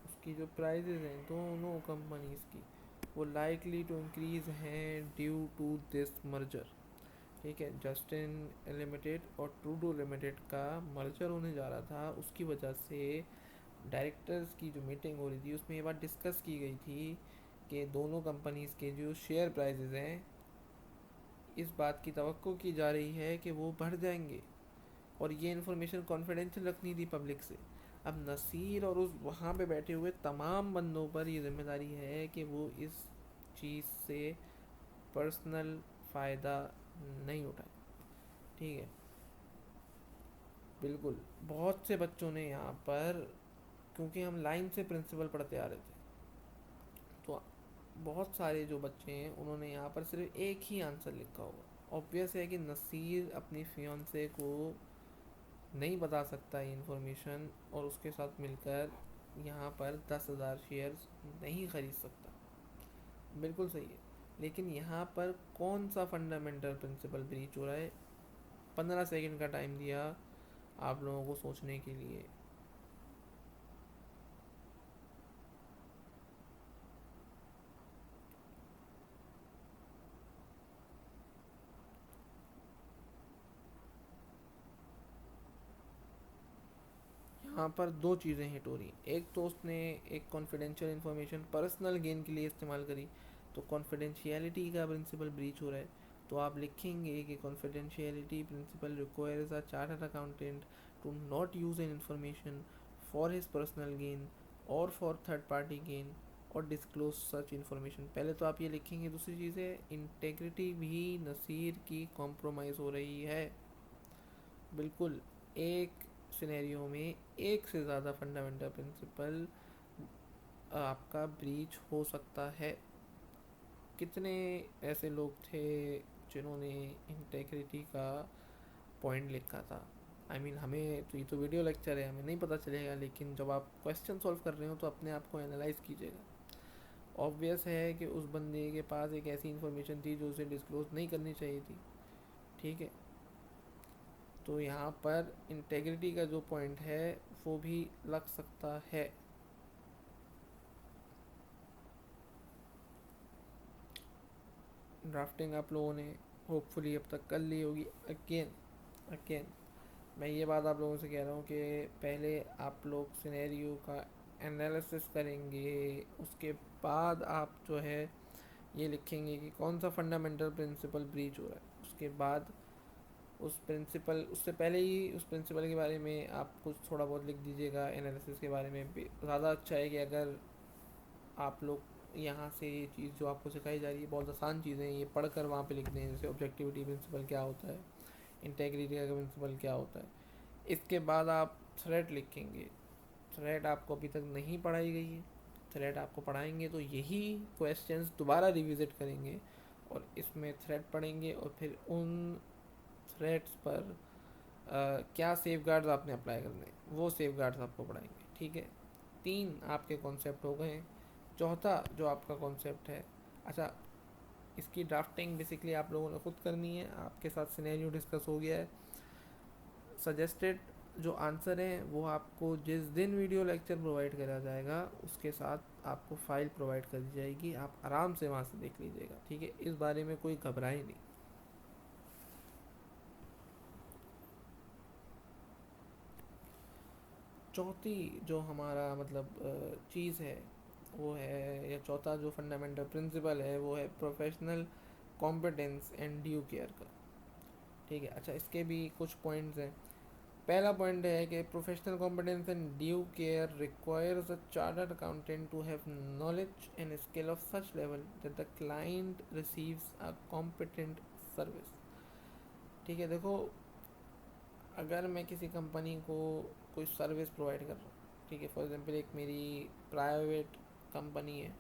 उसकी जो प्राइजेज हैं दोनों कंपनीज की, वो लाइकली टू इंक्रीज हैं ड्यू टू दिस मर्जर, ठीक है। जस्टिन लिमिटेड और ट्रूडो लिमिटेड का मर्जर होने जा रहा था, उसकी वजह से डायरेक्टर्स की जो मीटिंग हो रही थी उसमें ये बात डिस्कस की गई थी कि दोनों कंपनीज के जो शेयर प्राइजेज हैं, इस बात की तवक्को की जा रही है कि वो बढ़ जाएंगे, और ये इन्फॉर्मेशन कॉन्फिडेंशियल रखनी थी पब्लिक से। अब नसीर और उस वहाँ पे बैठे हुए तमाम बंदों पर ये जिम्मेदारी है कि वो इस चीज़ से पर्सनल फ़ायदा नहीं उठाए, ठीक है। बिल्कुल, बहुत से बच्चों ने यहाँ पर, क्योंकि हम लाइन से प्रिंसिपल पढ़ते आ रहे थे, तो बहुत सारे जो बच्चे हैं उन्होंने यहाँ पर सिर्फ एक ही आंसर लिखा होगा। ऑब्वियस है कि नसीर अपनी फियोंसे को नहीं बता सकता ये इन्फॉर्मेशन, और उसके साथ मिलकर यहाँ पर 10,000 शेयर्स नहीं खरीद सकता। बिल्कुल सही है, लेकिन यहाँ पर कौन सा फंडामेंटल प्रिंसिपल ब्रीच हो रहा है? 15 सेकंड का टाइम दिया आप लोगों को सोचने के लिए। यहाँ पर दो चीज़ें हिट हो रही, एक तो उसने एक कॉन्फिडेंशियल इन्फॉर्मेशन पर्सनल गेन के लिए इस्तेमाल करी, तो कॉन्फिडेंशियलिटी का प्रिंसिपल ब्रीच हो रहा है। तो आप लिखेंगे कि confidentiality principle requires a chartered accountant to not use an information for his personal gain और फॉर थर्ड पार्टी गेन और डिस्क्लोज सच इन्फॉर्मेशन। पहले तो आप ये लिखेंगे। दूसरी चीज़ है, इंटेग्रिटी भी नसीर की कॉम्प्रोमाइज़ हो रही है। बिल्कुल, एक सिनेरियो में एक से ज़्यादा फंडामेंटल प्रिंसिपल आपका ब्रीच हो सकता है। कितने ऐसे लोग थे जिन्होंने इंटेग्रिटी का पॉइंट लिखा था? आई मीन हमें तो ये तो वीडियो लेक्चर है, हमें नहीं पता चलेगा, लेकिन जब आप क्वेश्चन सॉल्व कर रहे हो तो अपने आप को एनालाइज कीजिएगा। ऑब्वियस है कि उस बंदे के पास एक ऐसी इन्फॉर्मेशन थी जो उसे डिस्क्लोज नहीं करनी चाहिए थी, ठीक है। तो यहाँ पर इंटेग्रिटी का जो पॉइंट है वो भी लग सकता है। ड्राफ्टिंग आप लोगों ने होपफुली अब तक कर ली होगी। अगेन अगेन मैं ये बात आप लोगों से कह रहा हूँ कि पहले आप लोग सिनेरियो का एनालिसिस करेंगे, उसके बाद आप जो है ये लिखेंगे कि कौन सा फंडामेंटल प्रिंसिपल ब्रीच हो रहा है। उसके बाद उस प्रिंसिपल, उससे पहले ही उस प्रिंसिपल के बारे में आप कुछ थोड़ा बहुत लिख दीजिएगा। एनालिसिस के बारे में भी ज़्यादा अच्छा है कि अगर आप लोग यहाँ से ये चीज़ जो आपको सिखाई जा रही है, बहुत आसान चीज़ें हैं, ये पढ़कर वहाँ पे लिख दें। जैसे ऑब्जेक्टिविटी प्रिंसिपल क्या होता है, इंटेग्रिटी का प्रिंसिपल क्या होता है। इसके बाद आप थ्रेड लिखेंगे। थ्रेड आपको अभी तक नहीं पढ़ाई गई है, थ्रेड आपको पढ़ाएंगे तो यही क्वेश्चंस दोबारा रिविजिट करेंगे और इसमें थ्रेड पढ़ेंगे और फिर उन थ्रेड्स पर क्या सेफ गार्ड्स आपने अप्लाई करने हैं वो सेफ गार्ड्स आपको पढ़ाएंगे। ठीक है, 3 आपके कॉन्सेप्ट हो गए हैं। चौथा जो आपका कॉन्सेप्ट है, अच्छा, इसकी ड्राफ्टिंग बेसिकली आप लोगों ने खुद करनी है। आपके साथ सिनेरियो डिस्कस हो गया है। सजेस्टेड जो आंसर हैं वो आपको जिस दिन वीडियो लेक्चर प्रोवाइड करा जाएगा उसके साथ आपको फाइल प्रोवाइड कर दी जाएगी। आप आराम से वहाँ से देख लीजिएगा। ठीक है, इस बारे में कोई घबराए नहीं। चौथी जो हमारा मतलब चीज़ है वो है, या चौथा जो फंडामेंटल प्रिंसिपल है वो है professional competence and due care का। ठीक है, अच्छा, इसके भी कुछ पॉइंट्स हैं। पहला पॉइंट है कि professional competence and due care requires a chartered accountant to have knowledge and skill of such level that the client receives a competent service. ठीक है, देखो, अगर मैं किसी कंपनी को कोई सर्विस प्रोवाइड कर रहा हूँ, ठीक है, फॉर एग्जांपल एक मेरी प्राइवेट कंपनी है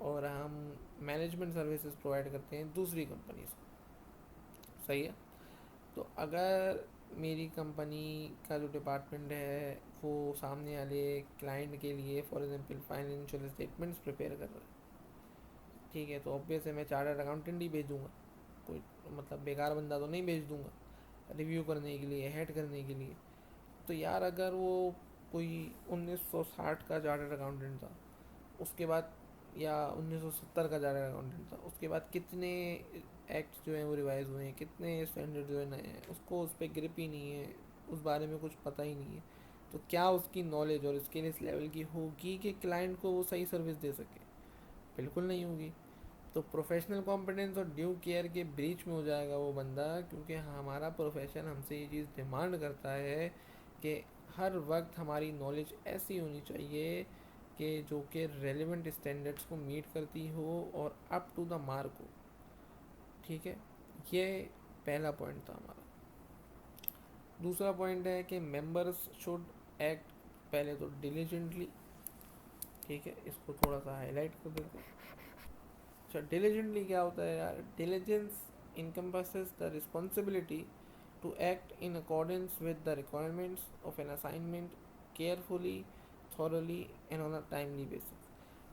और हम मैनेजमेंट सर्विसेज प्रोवाइड करते हैं दूसरी कंपनी से, सही है। तो अगर मेरी कंपनी का जो डिपार्टमेंट है वो सामने वाले क्लाइंट के लिए for example financial statements prepare कर रहा है, ठीक है, तो ऑब्वियस है मैं चार्टर्ड अकाउंटेंट ही भेजूँगा, कोई मतलब बेकार बंदा तो नहीं भेज दूँगा रिव्यू करने के लिए, हेड करने के लिए। तो यार अगर वो कोई 1960 का चार्टर्ड अकाउंटेंट था, उसके बाद, या 1970 का चार्टर्ड अकाउंटेंट था, उसके बाद कितने एक्ट्स जो हैं वो रिवाइज हुए हैं, कितने स्टैंडर्ड जो है नए हैं, उसको उस पर ग्रिप ही नहीं है, उस बारे में कुछ पता ही नहीं है। तो क्या उसकी नॉलेज और स्किल इस लेवल की होगी कि क्लाइंट को वो सही सर्विस दे सके? बिल्कुल नहीं होगी। तो प्रोफेशनल कॉम्पिटेंस और ड्यू केयर के बीच में हो जाएगा वो बंदा, क्योंकि हमारा प्रोफेशन हमसे ये चीज़ डिमांड करता है कि हर वक्त हमारी नॉलेज ऐसी होनी चाहिए कि जो कि रेलिवेंट स्टैंडर्ड्स को मीट करती हो और अप टू द मार्क हो। ठीक है, ये पहला पॉइंट था हमारा। दूसरा पॉइंट है कि मेंबर्स शुड एक्ट, पहले तो डिलीजेंटली। ठीक है, इसको थोड़ा सा हाईलाइट कर देते हैं। अच्छा, डिलीजेंटली क्या होता है यार? Diligence encompasses the responsibility to act in accordance with the requirements of an assignment carefully, thoroughly and on a timely basis।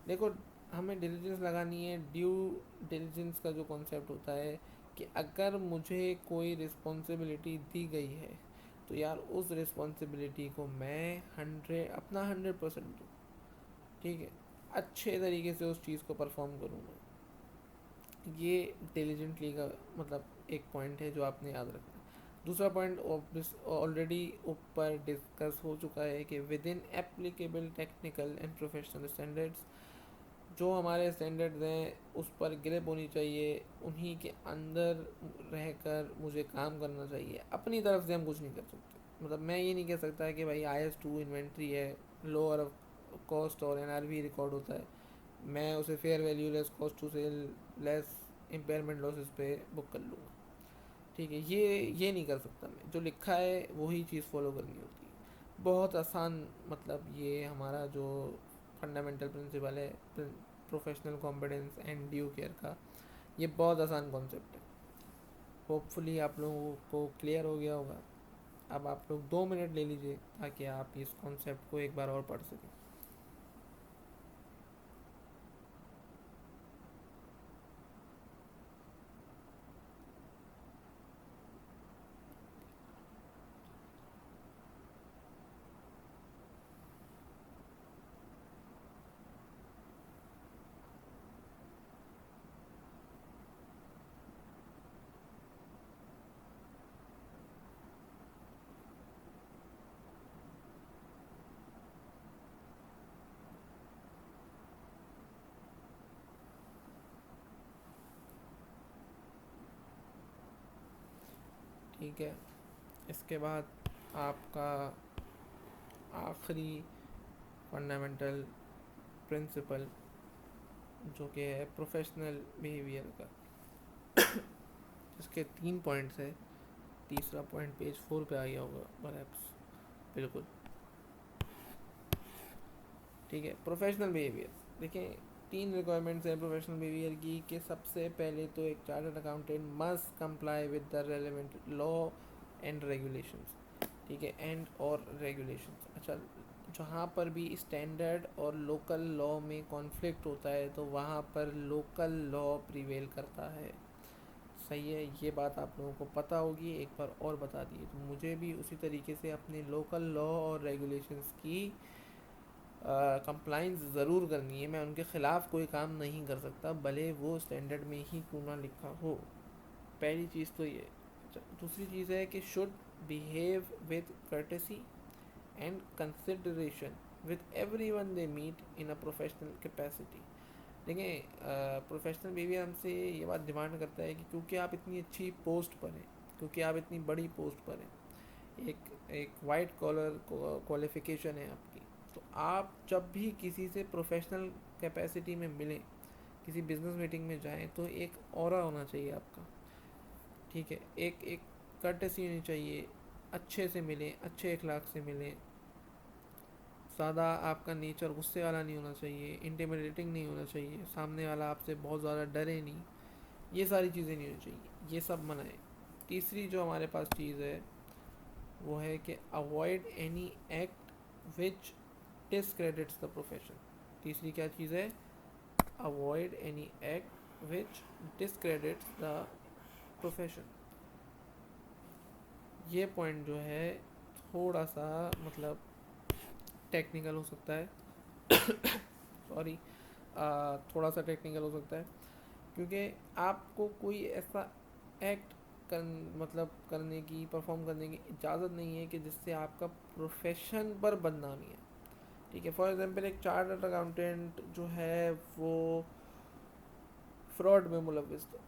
देखो, हमें डिलीजेंस लगानी है। ड्यू डिलीजेंस का जो कॉन्सेप्ट होता है कि अगर मुझे कोई रिस्पॉन्सिबिलिटी दी गई है तो यार उस रिस्पॉन्सिबिलिटी को मैं 100% दूँ। ठीक है, अच्छे तरीके से उस चीज़ को परफॉर्म करूँगा। ये डिलीजेंटली का मतलब एक पॉइंट है जो आपने याद रखना है। दूसरा पॉइंट ऑलरेडी ऊपर डिस्कस हो चुका है कि with in applicable technical and professional standards, जो हमारे स्टैंडर्ड्स हैं उस पर ग्रिप होनी चाहिए, उन्हीं के अंदर रहकर मुझे काम करना चाहिए। अपनी तरफ से हम कुछ नहीं कर सकते। मतलब मैं ये नहीं कह सकता है कि भाई IS2 इन्वेंट्री है, लोअर कॉस्ट और NRV रिकॉर्ड होता है, मैं उसे fair value less cost to sell less impairment losses पे बुक कर लूँगा। ठीक है, ये नहीं कर सकता मैं। जो लिखा है वही चीज़ फॉलो करनी होती है। बहुत आसान, मतलब ये हमारा जो फंडामेंटल प्रिंसिपल है professional competence and due care का, ये बहुत आसान कॉन्सेप्ट है। होपफुली आप लोगों को क्लियर हो गया होगा। अब आप लोग 2 मिनट ले लीजिए ताकि आप इस कॉन्सेप्ट को एक बार और पढ़ सकें। ठीक है। इसके बाद आपका आखिरी फंडामेंटल प्रिंसिपल जो कि है प्रोफेशनल बिहेवियर का, इसके 3 पॉइंट्स है। तीसरा पॉइंट पेज 4 पे आ गया होगा परहैप्स, बिल्कुल ठीक है। प्रोफेशनल बिहेवियर देखिए, 3 रिक्वायरमेंट्स हैं प्रोफेशनल बिहेवियर की कि सबसे पहले तो एक chartered accountant must comply with the relevant law and regulations, ठीक है, एंड और रेगुलेशंस। अच्छा, जहाँ पर भी स्टैंडर्ड और लोकल लॉ में कॉन्फ्लिक्ट होता है तो वहाँ पर लोकल लॉ प्रिवेल करता है। सही है, ये बात आप लोगों को पता होगी, एक बार और बता दिए। तो मुझे भी उसी तरीके से अपने लोकल लॉ और रेगुलेशंस की कंप्लाइंस ज़रूर करनी है। मैं उनके ख़िलाफ़ कोई काम नहीं कर सकता, भले वो स्टैंडर्ड में ही क्यों ना लिखा हो। पहली चीज़ तो ये। दूसरी चीज़ है कि should behave with courtesy and consideration with everyone they meet in a professional capacity. देखिए, प्रोफेशनल बिहेवियर हमसे ये बात डिमांड करता है कि क्योंकि आप इतनी अच्छी पोस्ट पर हैं, क्योंकि आप इतनी बड़ी पोस्ट पर हैं, एक एक वाइट कॉलर क्वालिफिकेशन है आपकी, तो आप जब भी किसी से प्रोफेशनल कैपेसिटी में मिलें, किसी बिजनेस मीटिंग में जाएं, तो एक ऑरा होना चाहिए आपका, ठीक है। एक एक कर्टेसी होनी चाहिए, अच्छे से मिलें, अच्छे अखलाक से मिलें। ज़्यादा आपका नेचर गुस्से वाला नहीं होना चाहिए, इंटिमिडेटिंग नहीं होना चाहिए, सामने वाला आपसे बहुत ज़्यादा डरे नहीं, ये सारी चीज़ें नहीं होनी चाहिए, ये सब मना है। तीसरी जो हमारे पास चीज़ है वो है कि avoid any act which discredits the profession. तीसरी क्या चीज़ है? Avoid any act which discredits the profession. ये पॉइंट जो है थोड़ा सा मतलब टेक्निकल हो सकता है सॉरी, थोड़ा सा टेक्निकल हो सकता है, क्योंकि आपको कोई ऐसा एक्ट मतलब करने की, परफॉर्म करने की इजाज़त नहीं है कि जिससे आपका प्रोफेशन पर बदनामी है, ठीक है। फॉर एग्जांपल, एक चार्टर्ड अकाउंटेंट जो है वो फ्रॉड में मुलविस था।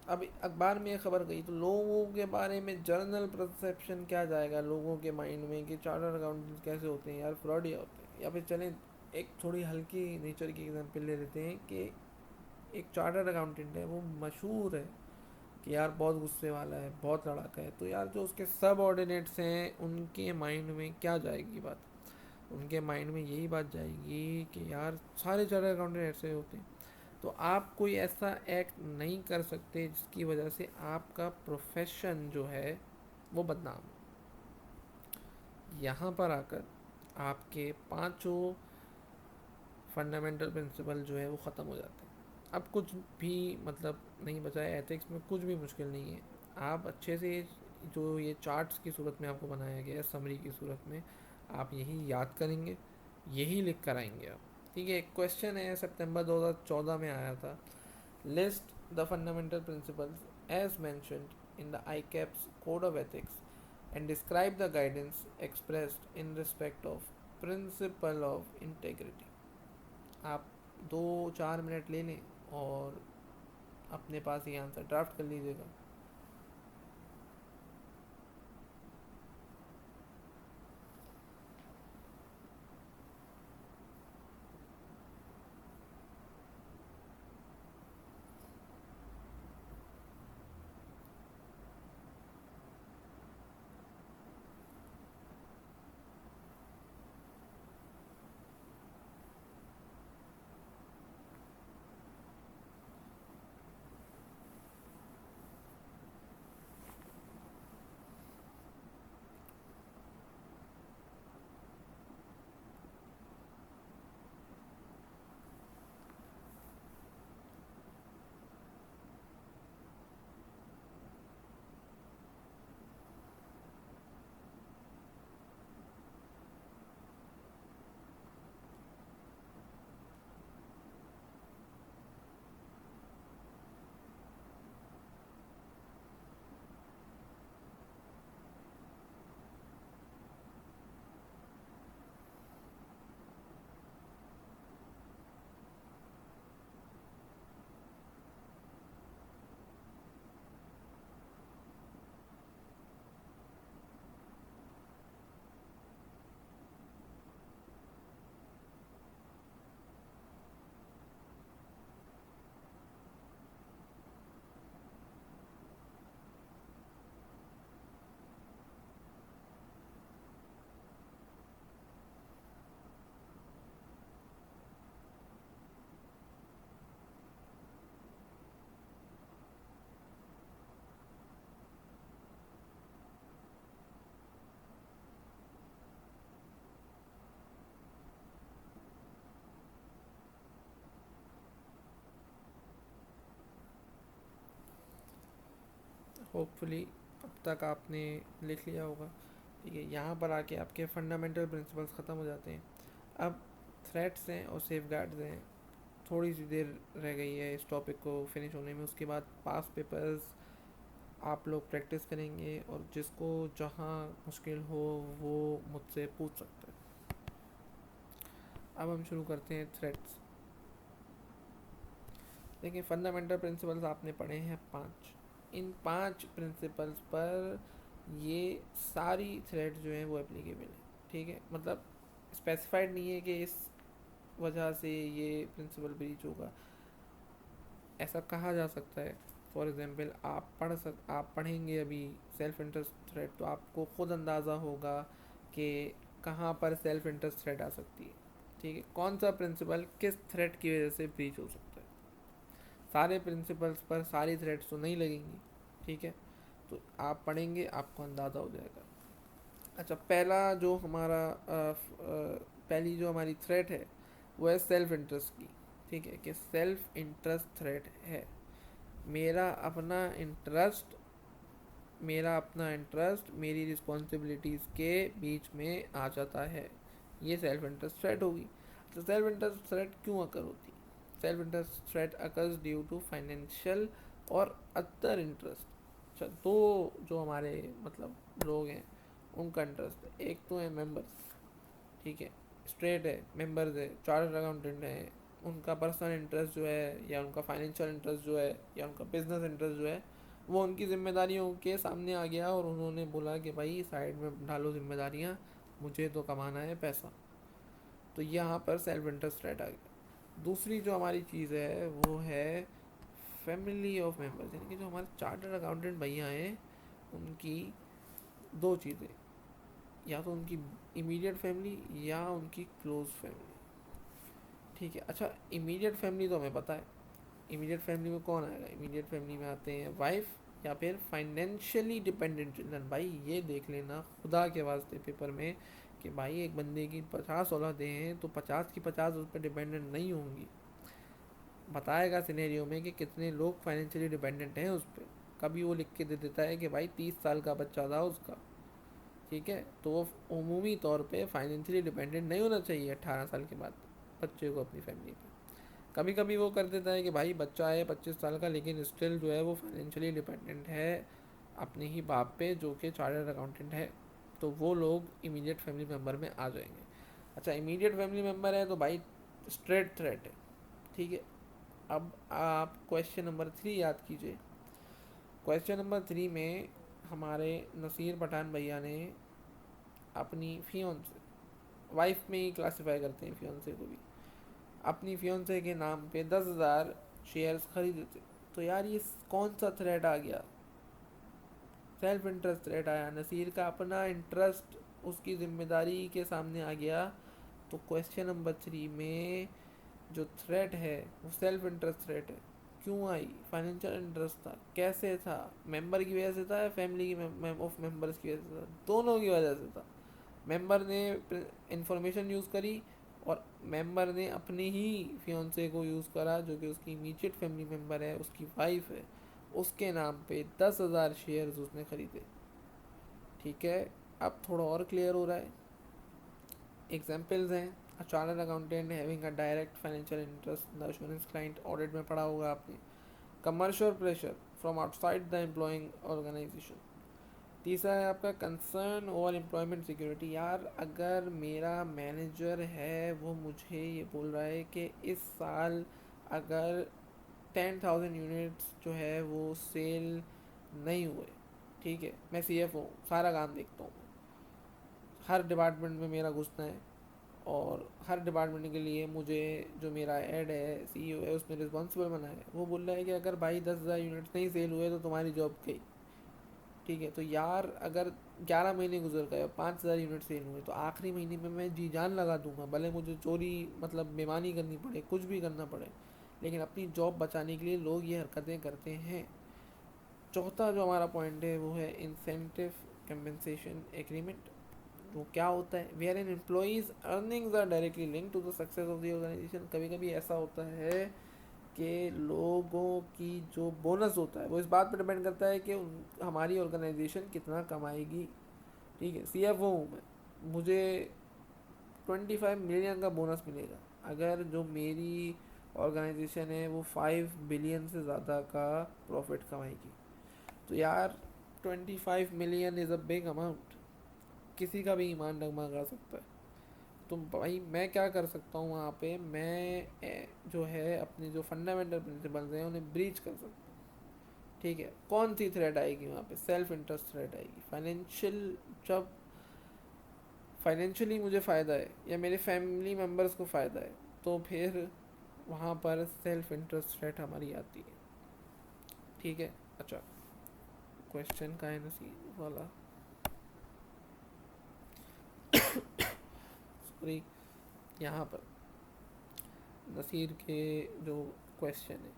अब अखबार में ये खबर गई तो लोगों के बारे में जनरल परसेप्शन क्या जाएगा लोगों के माइंड में कि चार्टर्ड अकाउंटेंट कैसे होते हैं यार, फ्रॉड ही होते हैं। या फिर चलें एक थोड़ी हल्की नेचर की एग्जांपल ले लेते हैं कि एक चार्टर्ड अकाउंटेंट है, वो मशहूर है कि यार बहुत गुस्से वाला है, बहुत लड़ाका है, तो यार जो उसके सब ऑर्डिनेट्स हैं उनके माइंड में क्या जाएगी बात? उनके माइंड में यही बात जाएगी कि यार सारे चार्टर्ड अकाउंटेंट ऐसे होते हैं। तो आप कोई ऐसा एक्ट नहीं कर सकते जिसकी वजह से आपका प्रोफेशन जो है वो बदनाम हो। यहाँ पर आकर आपके पांचों फंडामेंटल प्रिंसिपल जो है वो ख़त्म हो जाते हैं। अब कुछ भी मतलब नहीं बचा है, एथिक्स में कुछ भी मुश्किल नहीं है। आप अच्छे से जो ये चार्ट्स की सूरत में आपको बनाया गया है, समरी की सूरत में, आप यही याद करेंगे, यही लिख कर आएंगे आप, ठीक है। एक क्वेश्चन है सितंबर 2014 में आया था, list the fundamental principles as mentioned in the ICAP's code of ethics and describe the guidance expressed in respect of principle of integrity. आप 2-4 मिनट ले लें और अपने पास ये आंसर ड्राफ्ट कर लीजिएगा। होपफुली अब तक आपने लिख लिया होगा। ठीक है, यहाँ पर आके आपके फंडामेंटल प्रिंसिपल्स ख़त्म हो जाते हैं। अब थ्रेट्स हैं और सेफगार्ड्स हैं, थोड़ी सी देर रह गई है इस टॉपिक को फिनिश होने में। उसके बाद पास पेपर्स आप लोग प्रैक्टिस करेंगे और जिसको जहाँ मुश्किल हो वो मुझसे पूछ सकता है। अब हम शुरू करते हैं थ्रेट्स। देखिए, फंडामेंटल प्रिंसिपल्स आपने पढ़े हैं 5। इन 5 प्रिंसिपल्स पर ये सारी थ्रेड जो हैं वो एप्लीकेबल है। ठीक है, मतलब स्पेसिफाइड नहीं है कि इस वजह से ये प्रिंसिपल ब्रीच होगा, ऐसा कहा जा सकता है। फॉर एग्जांपल आप पढ़ेंगे अभी सेल्फ इंटरेस्ट थ्रेड, तो आपको खुद अंदाज़ा होगा कि कहाँ पर सेल्फ इंटरेस्ट थ्रेड आ सकती है। ठीक है, कौन सा प्रिंसिपल किस थ्रेड की वजह से ब्रीच हो सकता है। सारे प्रिंसिपल्स पर सारी थ्रेड्स तो नहीं लगेंगी। ठीक है, तो आप पढ़ेंगे आपको अंदाज़ा हो जाएगा। अच्छा, पहली जो हमारी थ्रेड है वो है सेल्फ इंटरेस्ट की। ठीक है, कि सेल्फ इंटरेस्ट थ्रेड है। मेरा अपना इंटरेस्ट मेरी रिस्पॉन्सिबिलिटीज़ के बीच में आ जाता है, ये सेल्फ इंटरेस्ट थ्रेट होगी। तो सेल्फ इंटरेस्ट थ्रेट क्यों अकर होती है? Self interest threat occurs due to financial और अदर इंटरेस्ट। अच्छा, दो जो हमारे मतलब लोग हैं उनका इंटरेस्ट है। एक तो है मेंबर्स, ठीक है, स्ट्रेट है, मेंबर्स है, चार्टर्ड अकाउंटेंट है, उनका पर्सनल इंटरेस्ट जो है या उनका फाइनेंशियल इंटरेस्ट जो है या उनका बिजनेस इंटरेस्ट जो है वो उनकी जिम्मेदारियों के सामने आ गया और उन्होंने बोला कि भाई साइड में डालो जिम्मेदारियाँ, मुझे तो कमाना है पैसा। तो यहाँ पर सेल्फ इंटरेस्ट रेट आ गया। दूसरी जो हमारी चीज़ है वो है फैमिली ऑफ मेंबर्स, यानी कि जो हमारे चार्टर्ड अकाउंटेंट भैया हैं उनकी दो चीज़ें, या तो उनकी इमीडिएट फैमिली या उनकी क्लोज फैमिली। ठीक है, अच्छा, इमीडिएट फैमिली तो हमें पता है। इमीडिएट फैमिली में कौन आएगा? इमीडिएट फैमिली में आते हैं वाइफ या फिर फाइनेंशियली डिपेंडेंट चिल्ड्रन। भाई ये देख लेना खुदा के वास्ते पेपर में कि भाई एक बंदे की 50 औलादे हैं तो 50 की 50 उस पर डिपेंडेंट नहीं होंगी। बताएगा सिनेरियो में कि कितने लोग फाइनेंशियली डिपेंडेंट हैं उस पर। कभी वो लिख के दे देता है कि भाई 30 साल का बच्चा था उसका। ठीक है, तो वो उमूमी तौर पे फाइनेंशियली डिपेंडेंट नहीं होना चाहिए 18 साल के बाद बच्चे को अपनी फैमिली पे। कभी कभी वो कर देता है कि भाई बच्चा है 25 साल का लेकिन स्टिल जो है वो फाइनेंशियली डिपेंडेंट है अपने ही बाप पे जो कि चार्टर्ड अकाउंटेंट है, तो वो लोग इमीडिएट फैमिली मेम्बर में आ जाएंगे। अच्छा, इमीडिएट फैमिली मेम्बर है तो भाई स्ट्रेट थ्रेट है। ठीक है, अब आप क्वेश्चन नंबर 3 याद कीजिए। क्वेश्चन नंबर 3 में हमारे नसीर पठान भैया ने अपनी फियोंसे, वाइफ में ही क्लासिफाई करते हैं फियोंसे को भी, अपनी फियोंसे के नाम पे 10,000 शेयर्स खरीदे थे। तो यार ये कौन सा थ्रेट आ गया? सेल्फ इंटरेस्ट थ्रेट आया। नसीर का अपना इंटरेस्ट उसकी जिम्मेदारी के सामने आ गया। तो क्वेश्चन नंबर 3 में जो थ्रेट है वो सेल्फ इंटरेस्ट थ्रेट है। क्यों आई? फाइनेंशियल इंटरेस्ट था। कैसे था? मेंबर की वजह से था या फैमिली की ऑफ मेंबर्स की वजह से था? दोनों की वजह से था। मेंबर ने इंफॉर्मेशन यूज़ करी और मेंबर ने अपने ही फियोंसे को यूज़ करा जो कि उसकी इमीडिएट फैमिली मेंबर है, उसकी वाइफ है, उसके नाम पे 10,000 शेयर्स उसने खरीदे। ठीक है, अब थोड़ा और क्लियर हो रहा है। एग्जाम्पल्स हैं, a chartered accountant having a direct financial interest in the assurance client, audit में पढ़ा होगा आपने। Commercial pressure from outside the employing organisation. तीसरा है आपका कंसर्न ओवर एम्प्लॉयमेंट सिक्योरिटी। यार अगर मेरा मैनेजर है वो मुझे ये बोल रहा है कि इस साल अगर 10,000 यूनिट्स जो है वो सेल नहीं हुए, ठीक है, मैं CFO हूँ, सारा काम देखता हूँ, हर डिपार्टमेंट में मेरा घुसना है और हर डिपार्टमेंट के लिए मुझे जो मेरा हेड है CEO है उसमें रिस्पॉन्सिबल बना है। वो बोल रहा है कि अगर भाई 10,000 यूनिट्स नहीं सेल हुए तो तुम्हारी जॉब गई। ठीक है, तो यार अगर 11 महीने गुजर गए और 5,000 यूनिट सेल हुए तो आखिरी महीने में मैं जी जान लगा दूंगा, भले मुझे चोरी मतलब बेईमानी करनी पड़े, कुछ भी करना पड़े, लेकिन अपनी जॉब बचाने के लिए लोग ये हरकतें करते हैं। चौथा जो हमारा पॉइंट है वो है इंसेंटिव कंपनसेशन एग्रीमेंट। वो क्या होता है? Where an employee's earnings are directly link to the success of the organisation. कभी कभी ऐसा होता है कि लोगों की जो बोनस होता है वो इस बात पर डिपेंड करता है कि हमारी ऑर्गेनाइजेशन कितना कमाएगी। ठीक है, CFO हूँ मैं, मुझे 25 मिलियन का बोनस मिलेगा अगर जो मेरी ऑर्गेनाइजेशन है वो 5 बिलियन से ज़्यादा का प्रॉफिट कमाएगी। तो यार 25 million is a big amount, किसी का भी ईमान डगमगा सकता है। तो भाई मैं क्या कर सकता हूँ वहाँ पे, मैं जो है अपने जो फंडामेंटल प्रिंसिपल्स हैं उन्हें ब्रीच कर सकता हूँ। ठीक है, कौन सी थ्रेट आएगी वहाँ पे? सेल्फ इंटरेस्ट थ्रेट आएगी। फाइनेंशियल, जब फाइनेंशियली मुझे फ़ायदा है या मेरे फैमिली मेम्बर्स को फ़ायदा है तो फिर वहाँ पर सेल्फ इंटरेस्ट रेट हमारी आती है। ठीक है, अच्छा, क्वेश्चन का है नसीब वाला, सॉरी, यहाँ पर नसीर के जो क्वेश्चन है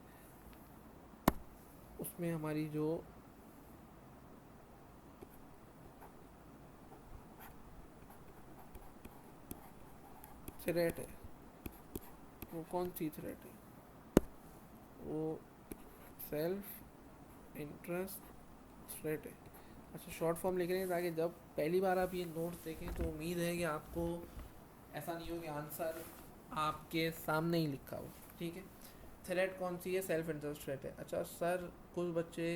उसमें हमारी जो थ्रेट है वो कौन सी थ्रेट है? वो सेल्फ इंटरेस्ट थ्रेट है। अच्छा, शॉर्ट फॉर्म लिख रहे हैं ताकि जब पहली बार आप ये नोट्स देखें तो उम्मीद है कि आपको ऐसा नहीं हो कि आंसर आपके सामने ही लिखा हो। ठीक है, थ्रेट कौन सी है? सेल्फ इंटरेस्ट थ्रेट है। अच्छा सर, कुछ बच्चे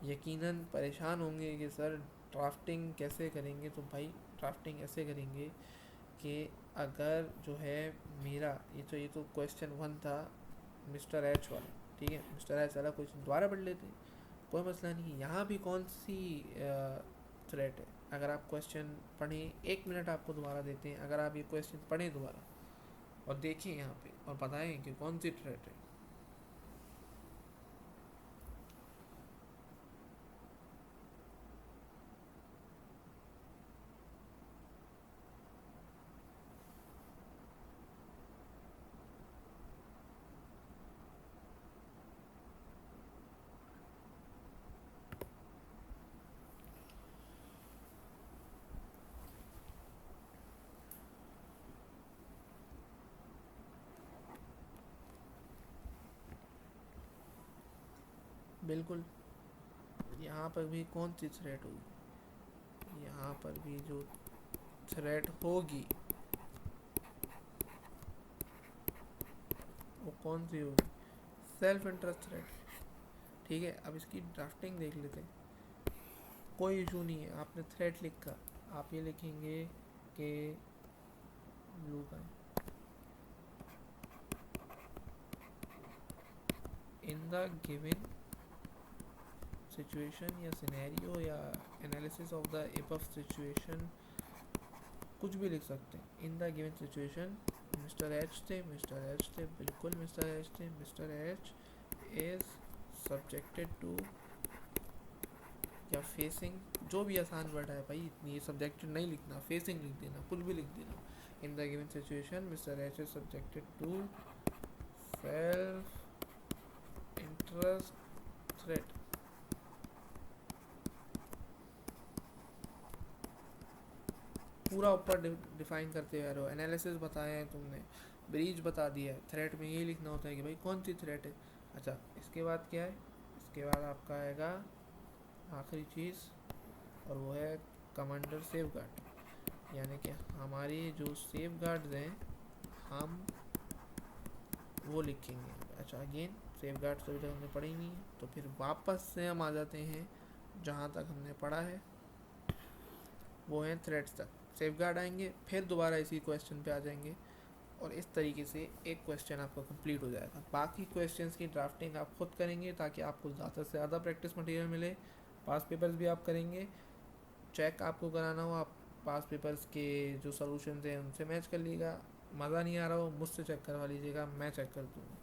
यकीनन परेशान होंगे कि सर ड्राफ्टिंग कैसे करेंगे। तो भाई ड्राफ्टिंग ऐसे करेंगे कि अगर जो है मेरा ये तो क्वेश्चन 1 था मिस्टर एच वाला। ठीक है, मिस्टर एच वाला क्वेश्चन दोबारा पढ़ लेते हैं, कोई मसला नहीं। यहाँ भी कौन सी थ्रेट है? अगर आप क्वेश्चन पढ़ें, 1 मिनट आपको दोबारा देते हैं, अगर आप ये क्वेश्चन पढ़ें दोबारा और देखें यहाँ पे और बताएं कि कौन सी थ्रेट है। बिल्कुल, यहाँ पर भी कौन सी थ्रेट होगी? यहाँ पर भी जो थ्रेट होगी वो कौन सी होगी? Self interest threat. ठीक है, अब इसकी ड्राफ्टिंग देख लेते हैं। कोई इशू नहीं है, आपने थ्रेट लिखा, आप ये लिखेंगे कि ब्लू का इन द गिवन सिचुएशन या सिनेरियो या analysis of the above situation, कुछ भी लिख सकते हैं। In the given situation mister H थे, बिल्कुल मिस्टर एच थे। Mister H is subjected to या फेसिंग, जो भी आसान वर्ड है भाई, इतनी ये सब्जेक्टेड नहीं लिखना, फेसिंग लिख देना, कुछ भी लिख देना। In the given situation mister H is subjected to self interest threat. पूरा ऊपर डिफाइन करते हुए रहो, एनालिसिस बताया है तुमने, ब्रीच बता दिया है, थ्रेट में यही लिखना होता है कि भाई कौन सी थ्रेट है। अच्छा, इसके बाद क्या है? इसके बाद आपका आएगा आखिरी चीज़ और वो है कमांडर सेफ गार्ड, यानी कि हमारी जो सेफ गार्ड्स हैं हम वो लिखेंगे। अच्छा, अगेन सेफ गार्ड्स तो अभी तक हमने पढ़ी नहीं है, तो फिर वापस से हम आ जाते हैं जहाँ तक हमने पढ़ा है, वो हैं थ्रेड्स तक। सेफ गार्ड आएंगे, फिर दोबारा इसी क्वेश्चन पे आ जाएंगे और इस तरीके से एक क्वेश्चन आपका कंप्लीट हो जाएगा। बाकी क्वेश्चंस की ड्राफ्टिंग आप खुद करेंगे ताकि आपको ज़्यादा से ज़्यादा प्रैक्टिस मटेरियल मिले। पास पेपर्स भी आप करेंगे, चेक आपको कराना हो आप पास पेपर्स के जो सॉल्यूशंस हैं उनसे मैच कर लीजिएगा। मज़ा नहीं आ रहा हो मुझसे चेक करवा लीजिएगा, मैं चेक कर दूँगा।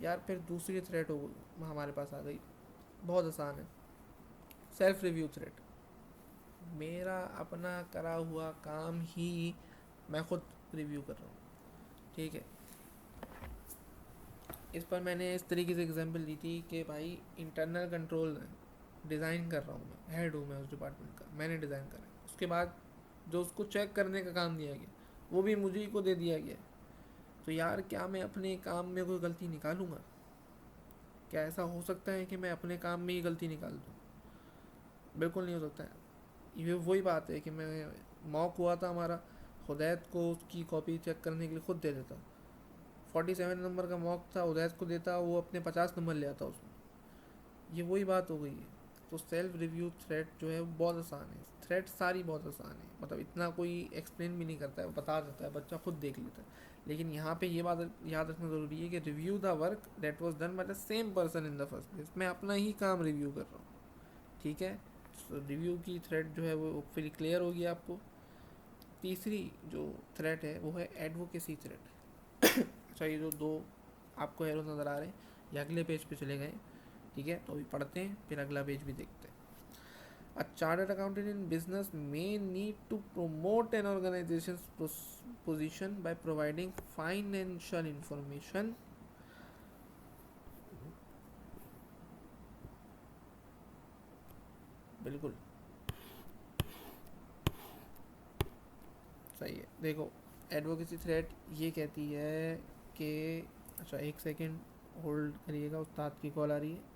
यार फिर दूसरी थ्रेट हो हमारे पास आ गई, बहुत आसान है, सेल्फ रिव्यू थ्रेट। मेरा अपना करा हुआ काम ही मैं खुद रिव्यू कर रहा हूँ। ठीक है, इस पर मैंने इस तरीके से एग्जांपल दी थी कि भाई इंटरनल कंट्रोल डिज़ाइन कर रहा हूँ, मैं हेड हूँ, मैं उस डिपार्टमेंट का, मैंने डिज़ाइन करा है। उसके बाद जो उसको चेक करने का काम दिया गया वो भी मुझे ही को दे दिया गया। तो यार क्या मैं अपने काम में कोई गलती निकालूंगा? क्या ऐसा हो सकता है कि मैं अपने काम में ही गलती निकाल दूँ? बिल्कुल नहीं हो सकता है। ये वही बात है कि मैं मॉक हुआ था हमारा, खुदैत को उसकी कॉपी चेक करने के लिए खुद दे देता। 47 नंबर का मॉक था, उदैत को देता, वो अपने 50 नंबर ले आता उसमें। ये वही बात हो गई है। तो सेल्फ रिव्यू थ्रेड जो है वो बहुत आसान है, थ्रेड सारी बहुत आसान है, मतलब इतना कोई एक्सप्लेन भी नहीं करता है, वो बता देता है, बच्चा खुद देख लेता है। लेकिन यहाँ पे ये बात याद रखना ज़रूरी है कि review the work that was done by the same person in the first place. मैं अपना ही काम रिव्यू कर रहा हूँ, ठीक है। तो रिव्यू की थ्रेड जो है वो फिर क्लियर होगी आपको। तीसरी जो थ्रेड है वो है एडवोकेसी थ्रेड। अच्छा, ये जो दो आपको एरो नज़र आ रहे हैं ये अगले पेज पे चले गए, ठीक है। तो अभी पढ़ते हैं, फिर अगला पेज भी देखते हैं। A chartered accountant in business may need to promote an organization's position by providing financial information, बिल्कुल सही है। देखो, एडवोकेसी थ्रेड ये कहती है कि, अच्छा एक सेकेंड होल्ड करिएगा, उस्ताद की कॉल आ रही है।